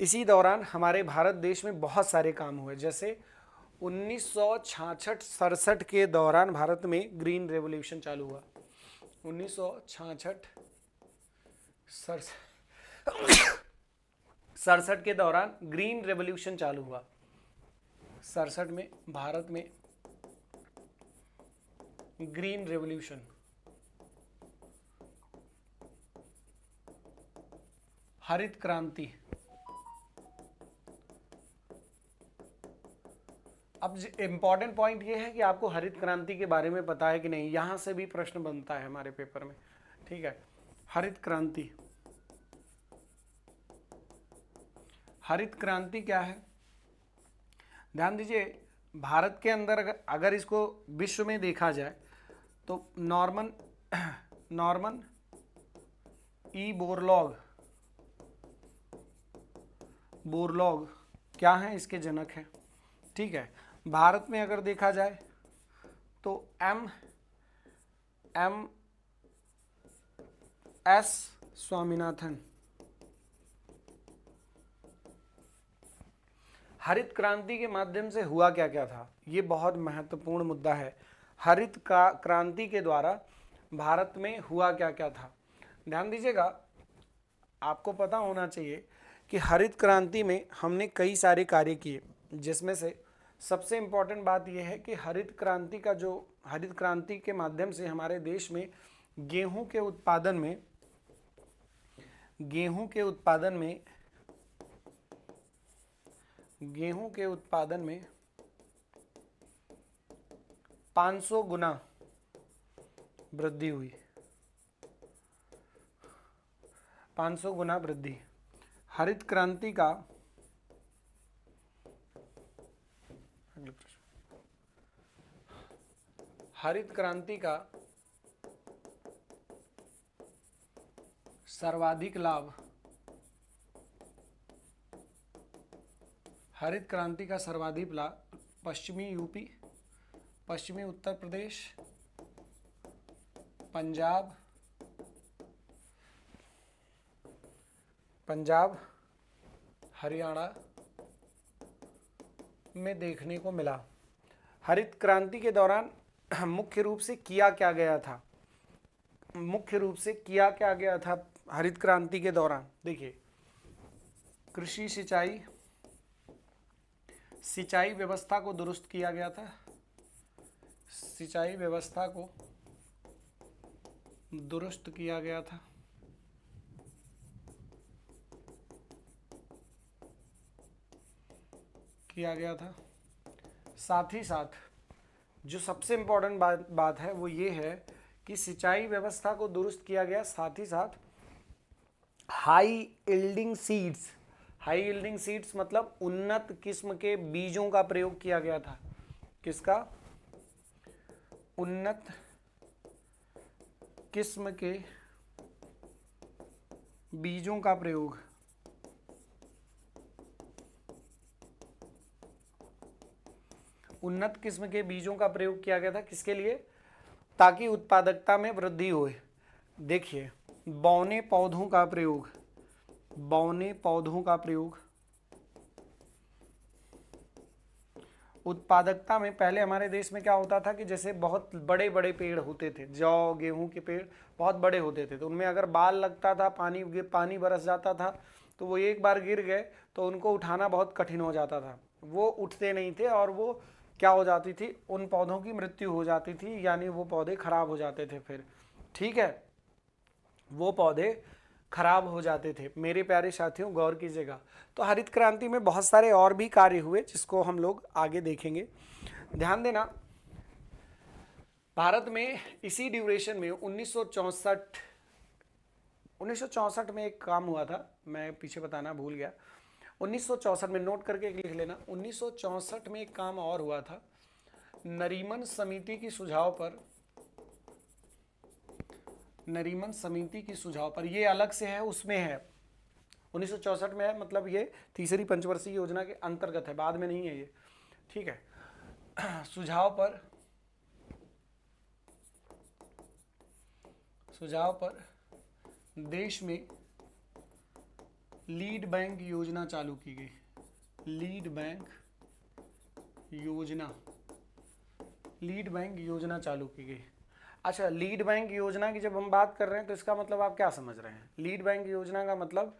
इसी दौरान हमारे भारत देश में बहुत सारे काम हुए। जैसे 1966-67 के दौरान भारत में ग्रीन रेवोल्यूशन चालू हुआ। 1966-67 के दौरान ग्रीन रेवोल्यूशन चालू हुआ। 67 में भारत में ग्रीन रेवोल्यूशन। हरित क्रांति। अब इंपॉर्टेंट पॉइंट ये है कि आपको हरित क्रांति के बारे में पता है कि नहीं, यहां से भी प्रश्न बनता है हमारे पेपर में। ठीक है, हरित क्रांति। हरित क्रांति क्या है? ध्यान दीजिए, भारत के अंदर अगर इसको विश्व में देखा जाए तो नॉर्मन ई बोरलॉग क्या है, इसके जनक हैं। ठीक है, भारत में अगर देखा जाए तो एम एस स्वामीनाथन। हरित क्रांति के माध्यम से हुआ क्या क्या था, ये बहुत महत्वपूर्ण मुद्दा है। हरित क्रांति के द्वारा भारत में हुआ क्या क्या था, ध्यान दीजिएगा। आपको पता होना चाहिए कि हरित क्रांति में हमने कई सारे कार्य किए, जिसमें से सबसे इम्पोर्टेंट बात यह है कि हरित क्रांति के माध्यम से हमारे देश में गेहूं के उत्पादन में 500 गुना वृद्धि हुई। 500 गुना वृद्धि। हरित क्रांति का सर्वाधिक लाभ, हरित क्रांति का सर्वाधिक लाभ पश्चिमी यूपी, पश्चिमी उत्तर प्रदेश, पंजाब, हरियाणा में देखने को मिला। हरित क्रांति के दौरान मुख्य रूप से किया क्या गया था हरित क्रांति के दौरान? देखिए, कृषि सिंचाई व्यवस्था को दुरुस्त किया गया था। सिंचाई व्यवस्था को दुरुस्त किया गया था। साथ ही साथ जो सबसे इम्पोर्टेंट बात है वो ये है कि सिंचाई व्यवस्था को दुरुस्त किया गया, साथ ही साथ हाई यील्डिंग सीड्स मतलब उन्नत किस्म के बीजों का प्रयोग किया गया था। किसका? उन्नत किस्म के बीजों का प्रयोग। उन्नत किस्म के बीजों का प्रयोग किया गया था, किसके लिए? ताकि उत्पादकता में वृद्धि हो। देखिए, बौने पौधों का प्रयोग उत्पादकता में। पहले हमारे देश में क्या होता था कि जैसे बहुत बड़े बड़े पेड़ होते थे, जौ गेहूं के पेड़ बहुत बड़े होते थे, तो उनमें अगर बाल लगता था, पानी बरस जाता था, तो वो एक बार गिर गए तो उनको उठाना बहुत कठिन हो जाता था, वो उठते नहीं थे और वो क्या हो जाती थी, उन पौधों की मृत्यु हो जाती थी, यानी वो पौधे खराब हो जाते थे फिर। ठीक है, वो पौधे खराब हो जाते थे। मेरे प्यारे साथियों, गौर कीजिएगा। तो हरित क्रांति में बहुत सारे और भी कार्य हुए जिसको हम लोग आगे देखेंगे। ध्यान देना, भारत में इसी ड्यूरेशन में 1964 में एक काम हुआ था, मैं पीछे बताना भूल गया। 1964 में, नोट करके लिख लेना, 1964 में एक काम और हुआ था। नरीमन समिति की सुझाव पर, ये अलग से है, उसमें है 1964 में है, मतलब ये तीसरी पंचवर्षीय योजना के अंतर्गत है, बाद में नहीं है ये। ठीक है, सुझाव पर देश में लीड बैंक योजना चालू की गई। लीड बैंक योजना चालू की गई। अच्छा, लीड बैंक योजना की जब हम बात कर रहे हैं तो इसका मतलब आप क्या समझ रहे हैं? लीड बैंक योजना का मतलब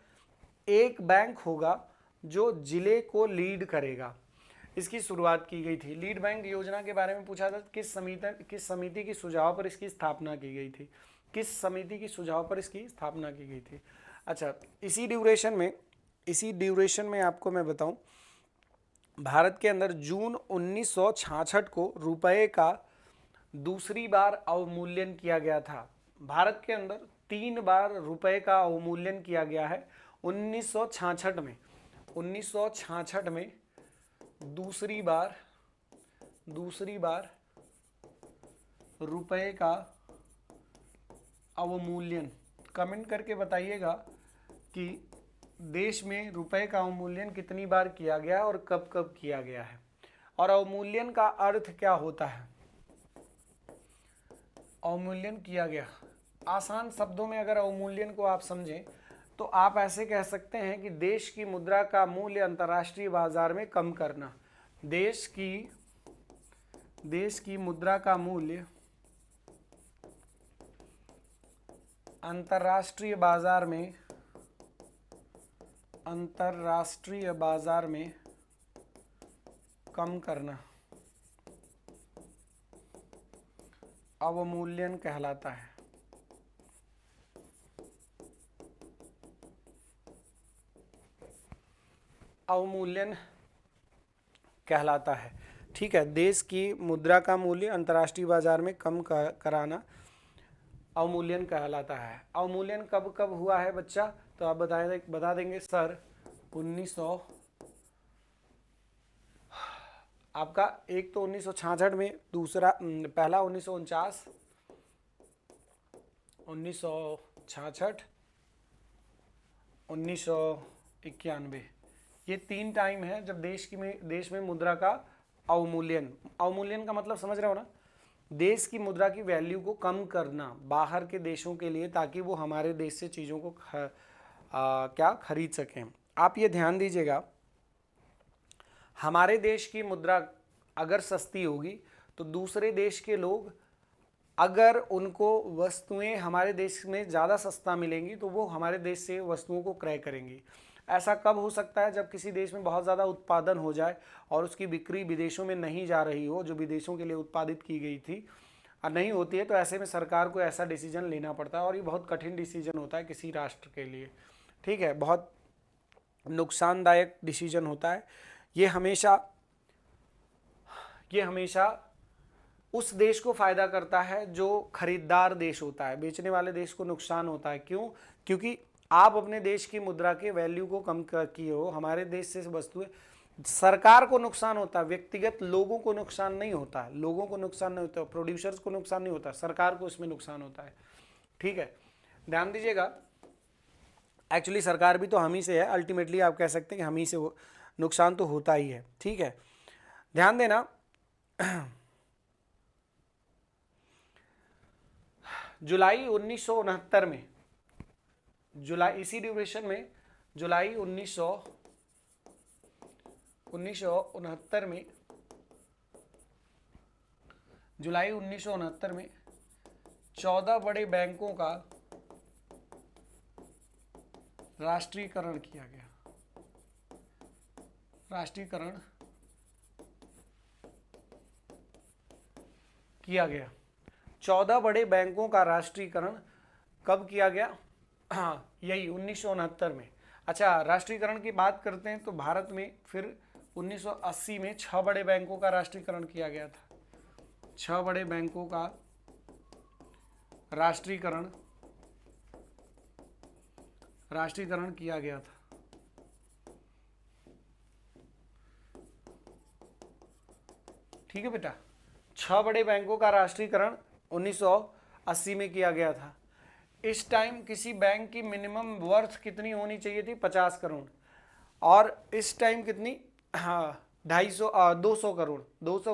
एक बैंक होगा जो जिले को लीड करेगा, इसकी शुरुआत की गई थी। लीड बैंक योजना के बारे में पूछा था, किस समिति की सुझाव पर इसकी स्थापना की गई थी? किस समिति की सुझाव पर इसकी स्थापना की गई थी? अच्छा, इसी ड्यूरेशन में आपको मैं बताऊं, भारत के अंदर जून 1966 को रुपए का दूसरी बार अवमूल्यन किया गया था। भारत के अंदर 3 बार रुपए का अवमूल्यन किया गया है। 1966 में 1966 में दूसरी बार रुपए का अवमूल्यन। कमेंट करके बताइएगा कि देश में रुपए का अवमूल्यन कितनी बार किया गया है और कब कब किया गया है, और अवमूल्यन का अर्थ क्या होता है। अवमूल्यन किया गया, आसान शब्दों में अगर अवमूल्यन को आप समझें तो आप ऐसे कह सकते हैं कि देश की मुद्रा का मूल्य अंतर्राष्ट्रीय बाजार में कम करना। देश की मुद्रा का मूल्य अंतर्राष्ट्रीय बाजार में कम करना अवमूल्यन कहलाता है। अवमूल्यन कहलाता है, ठीक है। देश की मुद्रा का मूल्य अंतर्राष्ट्रीय बाजार में कम कराना अवमूल्यन कहलाता है। अवमूल्यन कब कब हुआ है बच्चा? तो आप बता देंगे सर 1900, आपका एक तो 1966 में, दूसरा पहला 1949, 1966, 1991। ये 3 टाइम है जब देश में मुद्रा का अवमूल्यन का मतलब समझ रहे हो ना, देश की मुद्रा की वैल्यू को कम करना बाहर के देशों के लिए, ताकि वो हमारे देश से चीज़ों को खरीद सकें। आप ये ध्यान दीजिएगा, हमारे देश की मुद्रा अगर सस्ती होगी तो दूसरे देश के लोग, अगर उनको वस्तुएं हमारे देश में ज़्यादा सस्ता मिलेंगी तो वो हमारे देश से वस्तुओं को क्रय करेंगी। ऐसा कब हो सकता है? जब किसी देश में बहुत ज़्यादा उत्पादन हो जाए और उसकी बिक्री विदेशों में नहीं जा रही हो, जो विदेशों के लिए उत्पादित की गई थी नहीं होती है, तो ऐसे में सरकार को ऐसा डिसीजन लेना पड़ता है, और ये बहुत कठिन डिसीजन होता है किसी राष्ट्र के लिए, ठीक है, बहुत नुकसानदायक डिसीजन होता है। ये हमेशा उस देश को फायदा करता है जो खरीदार देश होता है, बेचने वाले देश को नुकसान होता है। क्यों? क्योंकि आप अपने देश की मुद्रा के वैल्यू को कम किए हो, हमारे देश से वस्तुएं, सरकार को नुकसान होता है, व्यक्तिगत लोगों को नुकसान नहीं होता है, लोगों को नुकसान नहीं होता, प्रोड्यूसर्स को नुकसान नहीं होता, सरकार को इसमें नुकसान होता है, ठीक है, ध्यान दीजिएगा। एक्चुअली सरकार भी तो हम ही से है, अल्टीमेटली आप कह सकते हैं कि हम ही से नुकसान तो होता ही है, ठीक है, ध्यान देना। जुलाई 1969 में, इसी ड्यूरेशन में जुलाई 1969 में, जुलाई 1969 में 14 बड़े बैंकों का राष्ट्रीयकरण किया गया। राष्ट्रीयकरण किया गया। 14 बड़े बैंकों का राष्ट्रीयकरण कब किया गया? हाँ, यही 1969 में। अच्छा, राष्ट्रीयकरण की बात करते हैं तो भारत में फिर 1980 में 6 बड़े बैंकों का राष्ट्रीयकरण किया गया था। 6 बड़े बैंकों का राष्ट्रीयकरण किया गया था। ठीक है बेटा, 6 बड़े बैंकों का राष्ट्रीयकरण 1980 में किया गया था। इस टाइम किसी बैंक की मिनिमम वर्थ कितनी होनी चाहिए थी? 50 करोड़, और इस टाइम कितनी? हाँ, 200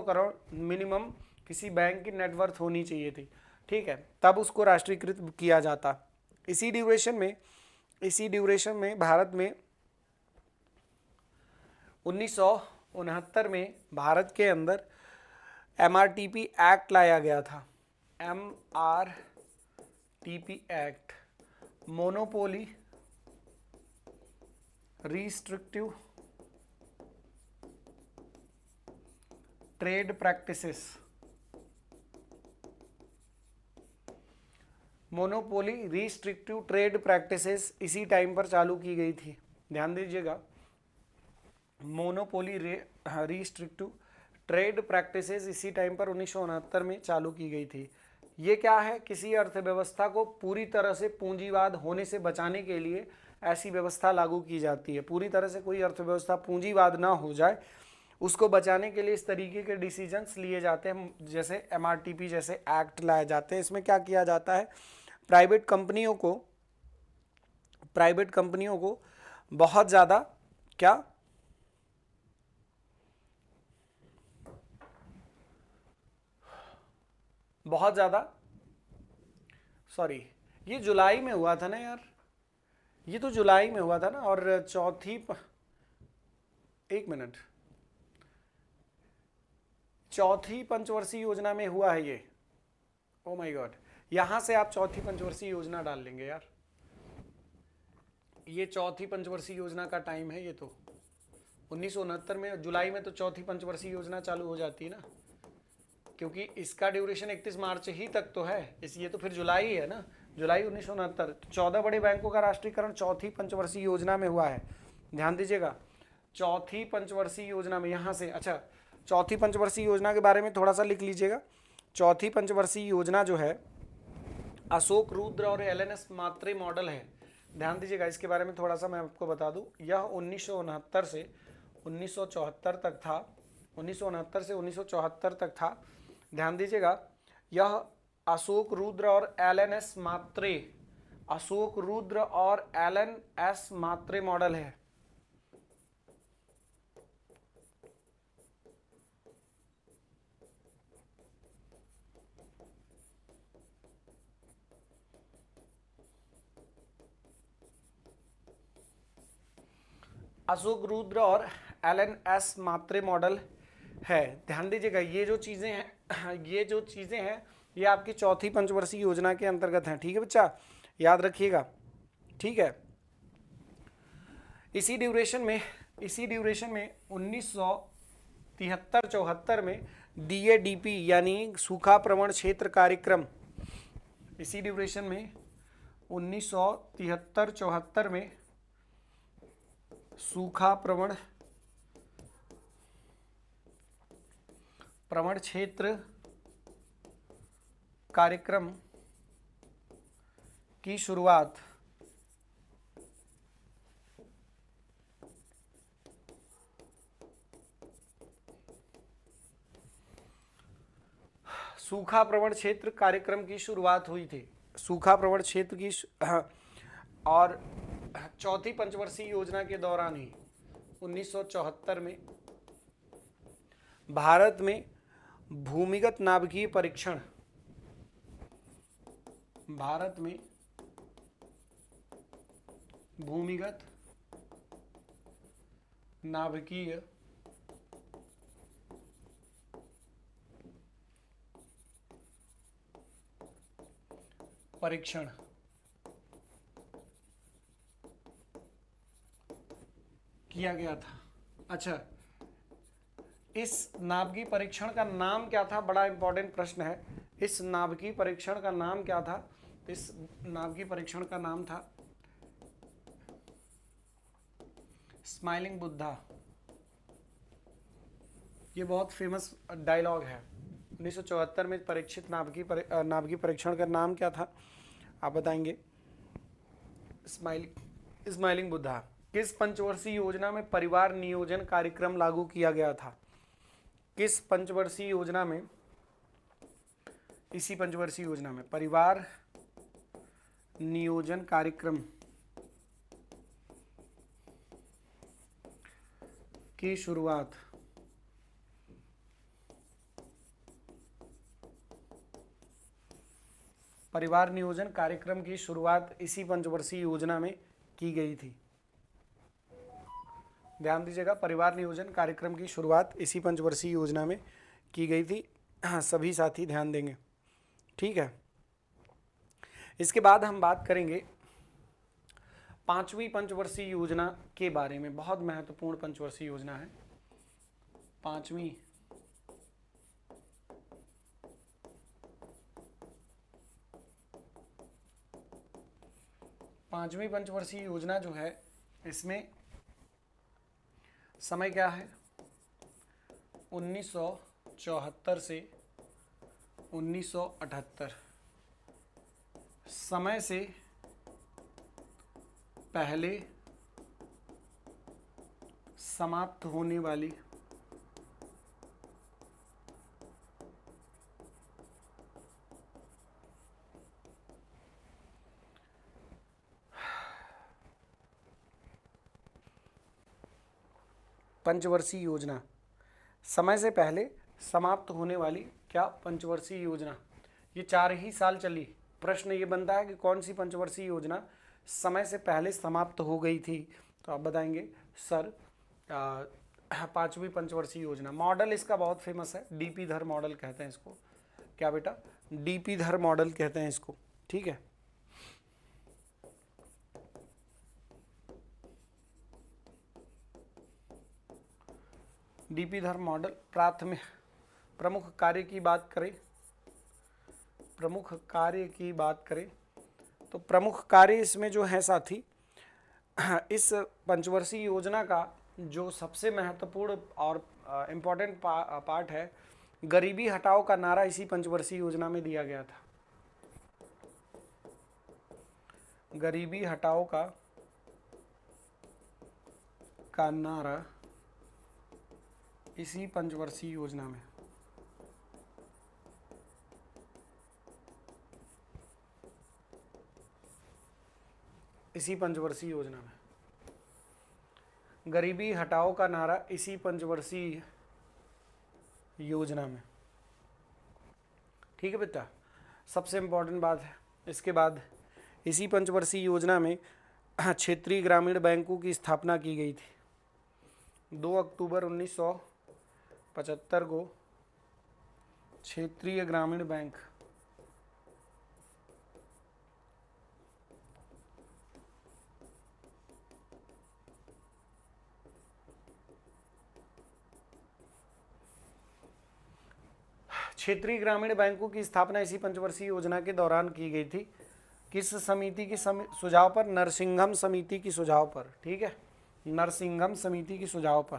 करोड़ मिनिमम किसी बैंक की नेटवर्थ होनी चाहिए थी, ठीक है, तब उसको राष्ट्रीयकृत किया जाता। इसी ड्यूरेशन में भारत में 1969 में भारत के अंदर MRTP एक्ट लाया गया था। MRTP act, monopoly restrictive trade practices, monopoly restrictive trade practices इसी टाइम पर चालू की गई थी। ध्यान दीजिएगा, मोनोपोली रिस्ट्रिक्टिव ट्रेड प्रैक्टिसेस इसी टाइम पर 1969 में चालू की गई थी। ये क्या है, किसी अर्थव्यवस्था को पूरी तरह से पूंजीवाद होने से बचाने के लिए ऐसी व्यवस्था लागू की जाती है। पूरी तरह से कोई अर्थव्यवस्था पूंजीवाद ना हो जाए, उसको बचाने के लिए इस तरीके के डिसीजंस लिए जाते हैं, जैसे MRTP जैसे एक्ट लाए जाते हैं। इसमें क्या किया जाता है, प्राइवेट कंपनियों को बहुत ज़्यादा क्या बहुत ज़्यादा सॉरी, ये जुलाई में हुआ था ना यार, ये तो जुलाई में हुआ था ना। और चौथी पंचवर्षीय योजना में हुआ है ये। ओ माय गॉड, यहां से आप चौथी पंचवर्षीय योजना डाल लेंगे यार, ये चौथी पंचवर्षीय योजना का टाइम है। ये तो 1969 में जुलाई में तो चौथी पंचवर्षीय योजना चालू हो जाती है ना, क्योंकि इसका ड्यूरेशन 31 मार्च ही तक तो है। ये तो फिर जुलाई है ना, जुलाई 1969। 14 बड़े बैंकों का राष्ट्रीयकरण चौथी पंचवर्षीय योजना में हुआ है। ध्यान दीजिएगा, चौथी पंचवर्षीय योजना में यहाँ से, अच्छा चौथी पंचवर्षीय योजना के बारे में थोड़ा सा लिख लीजिएगा। चौथी पंचवर्षीय योजना जो है अशोक रुद्र और LNS मात्रे मॉडल है। ध्यान दीजिएगा, इसके बारे में थोड़ा सा मैं आपको बता दूं। यह 1969 से 1974 तक था, 1969 से 1974 तक था। ध्यान दीजिएगा, यह अशोक रुद्र और LNS मात्रे मॉडल है। अशोक रुद्र और LNS मात्रे मॉडल है। ध्यान दीजिएगा, ये जो चीज़ें हैं ये आपकी चौथी पंचवर्षीय योजना के अंतर्गत हैं। ठीक है बच्चा, याद रखिएगा। ठीक है, इसी ड्यूरेशन में 1973-74 में DADP यानी सूखा प्रवण क्षेत्र कार्यक्रम, इसी ड्यूरेशन में 1973-74 में सूखा प्रवण क्षेत्र कार्यक्रम की शुरुआत सूखा प्रवण क्षेत्र कार्यक्रम की शुरुआत हुई थी। सूखा प्रवण क्षेत्र की और चौथी पंचवर्षीय योजना के दौरान ही 1974 में भारत में भूमिगत नाभिकीय परीक्षण, भारत में भूमिगत नाभिकीय परीक्षण किया गया था। अच्छा, इस नाभिकीय परीक्षण का नाम क्या था, बड़ा इंपॉर्टेंट प्रश्न है। इस नाभिकीय परीक्षण का नाम क्या था? इस नाभिकीय परीक्षण का नाम था स्माइलिंग बुद्धा। ये बहुत फेमस डायलॉग है। 1974 में परीक्षित नाभिकीय परीक्षण का नाम क्या था, आप बताएंगे? स्माइलिंग बुद्धा। किस पंचवर्षीय योजना में परिवार नियोजन कार्यक्रम लागू किया गया था? किस पंचवर्षीय योजना में, इसी पंचवर्षीय योजना में परिवार नियोजन कार्यक्रम की शुरुआत परिवार नियोजन कार्यक्रम की शुरुआत इसी पंचवर्षीय योजना में की गई थी। ध्यान दीजिएगा, परिवार नियोजन कार्यक्रम की शुरुआत इसी पंचवर्षीय योजना में की गई थी। हाँ, सभी साथी ध्यान देंगे। ठीक है, इसके बाद हम बात करेंगे पांचवी पंचवर्षीय योजना के बारे में। बहुत महत्वपूर्ण पंचवर्षीय योजना है पांचवी पांचवी पंचवर्षीय योजना जो है इसमें समय क्या है, 1974 से 1978। समय से पहले समाप्त होने वाली पंचवर्षीय योजना, समय से पहले समाप्त होने वाली क्या पंचवर्षीय योजना, ये 4 ही साल चली। प्रश्न ये बनता है कि कौन सी पंचवर्षीय योजना समय से पहले समाप्त हो गई थी, तो आप बताएंगे सर पांचवी पंचवर्षीय योजना। मॉडल इसका बहुत फेमस है, डीपी धर मॉडल कहते हैं इसको। क्या बेटा, डीपी धर मॉडल कहते हैं इसको, ठीक है। डीपी धर मॉडल। प्राथमिक प्रमुख कार्य की बात करें, प्रमुख कार्य की बात करें तो प्रमुख कार्य इसमें जो है साथी, इस पंचवर्षीय योजना का जो सबसे महत्वपूर्ण और इम्पोर्टेंट पार्ट है, गरीबी हटाओ का नारा इसी पंचवर्षीय योजना में दिया गया था। गरीबी हटाओ का नारा इसी पंचवर्षीय योजना में, इसी पंचवर्षीय योजना में गरीबी हटाओ का नारा इसी पंचवर्षीय योजना में, ठीक है बेटा, सबसे इम्पोर्टेंट बात है। इसके बाद इसी पंचवर्षीय योजना में क्षेत्रीय ग्रामीण बैंकों की स्थापना की गई थी। 2 अक्टूबर 1975 को क्षेत्रीय ग्रामीण बैंक क्षेत्रीय ग्रामीण बैंकों की स्थापना इसी पंचवर्षीय योजना के दौरान की गई थी। किस समिति के सुझाव पर? नरसिंघम समिति की सुझाव पर, ठीक है, नरसिंघम समिति की सुझाव पर,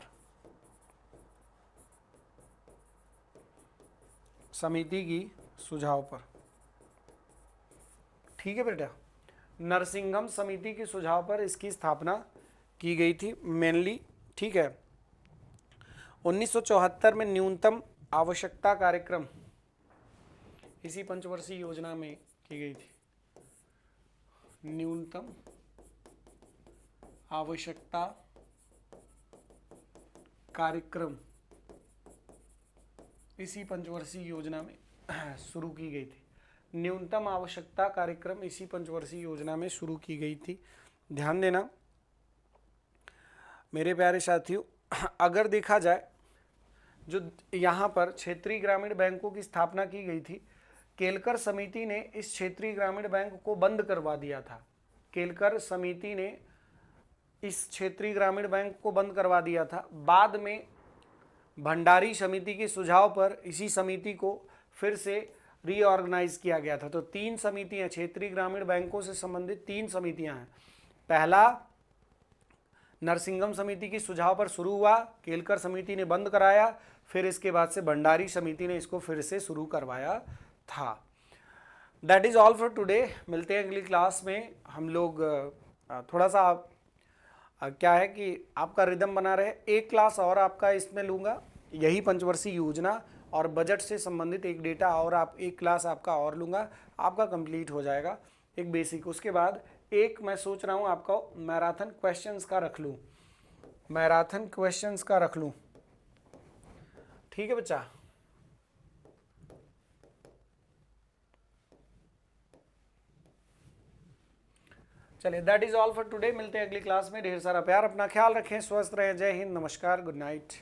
समिति की सुझाव पर, ठीक है बेटा। नरसिंघम समिति के सुझाव पर इसकी स्थापना की गई थी मेनली, ठीक है। 1974 में न्यूनतम आवश्यकता कार्यक्रम इसी पंचवर्षीय योजना में की गई थी। न्यूनतम आवश्यकता कार्यक्रम इसी पंचवर्षीय योजना में शुरू की गई थी। न्यूनतम आवश्यकता कार्यक्रम इसी पंचवर्षीय योजना में शुरू की गई थी। ध्यान देना मेरे प्यारे साथियों, अगर देखा जाए जो यहाँ पर क्षेत्रीय ग्रामीण बैंकों की स्थापना की गई थी, केलकर समिति ने इस क्षेत्रीय ग्रामीण बैंक को बंद करवा दिया था। केलकर समिति ने इस क्षेत्रीय ग्रामीण बैंक को बंद करवा दिया था। बाद में भंडारी समिति के सुझाव पर इसी समिति को फिर से रीऑर्गेनाइज किया गया था। तो 3 समितियां, क्षेत्रीय ग्रामीण बैंकों से संबंधित 3 समितियां हैं। पहला नरसिंघम समिति के सुझाव पर शुरू हुआ, केलकर समिति ने बंद कराया, फिर इसके बाद से भंडारी समिति ने इसको फिर से शुरू करवाया था। That is all for today. मिलते हैं अगली क्लास में। हम लोग थोड़ा सा क्या है कि आपका रिदम बना रहे, एक क्लास और आपका इसमें लूँगा, यही पंचवर्षीय योजना और बजट से संबंधित एक डेटा और आप एक क्लास आपका और लूँगा, आपका कंप्लीट हो जाएगा एक बेसिक। उसके बाद एक मैं सोच रहा हूँ आपका मैराथन क्वेश्चंस का रख लूँ, मैराथन क्वेश्चंस का रख लूँ, ठीक है बच्चा। चलिए, that is all for today. मिलते हैं अगली क्लास में। ढेर सारा प्यार, अपना ख्याल रखें, स्वस्थ रहें। जय हिंद, नमस्कार, गुड नाइट।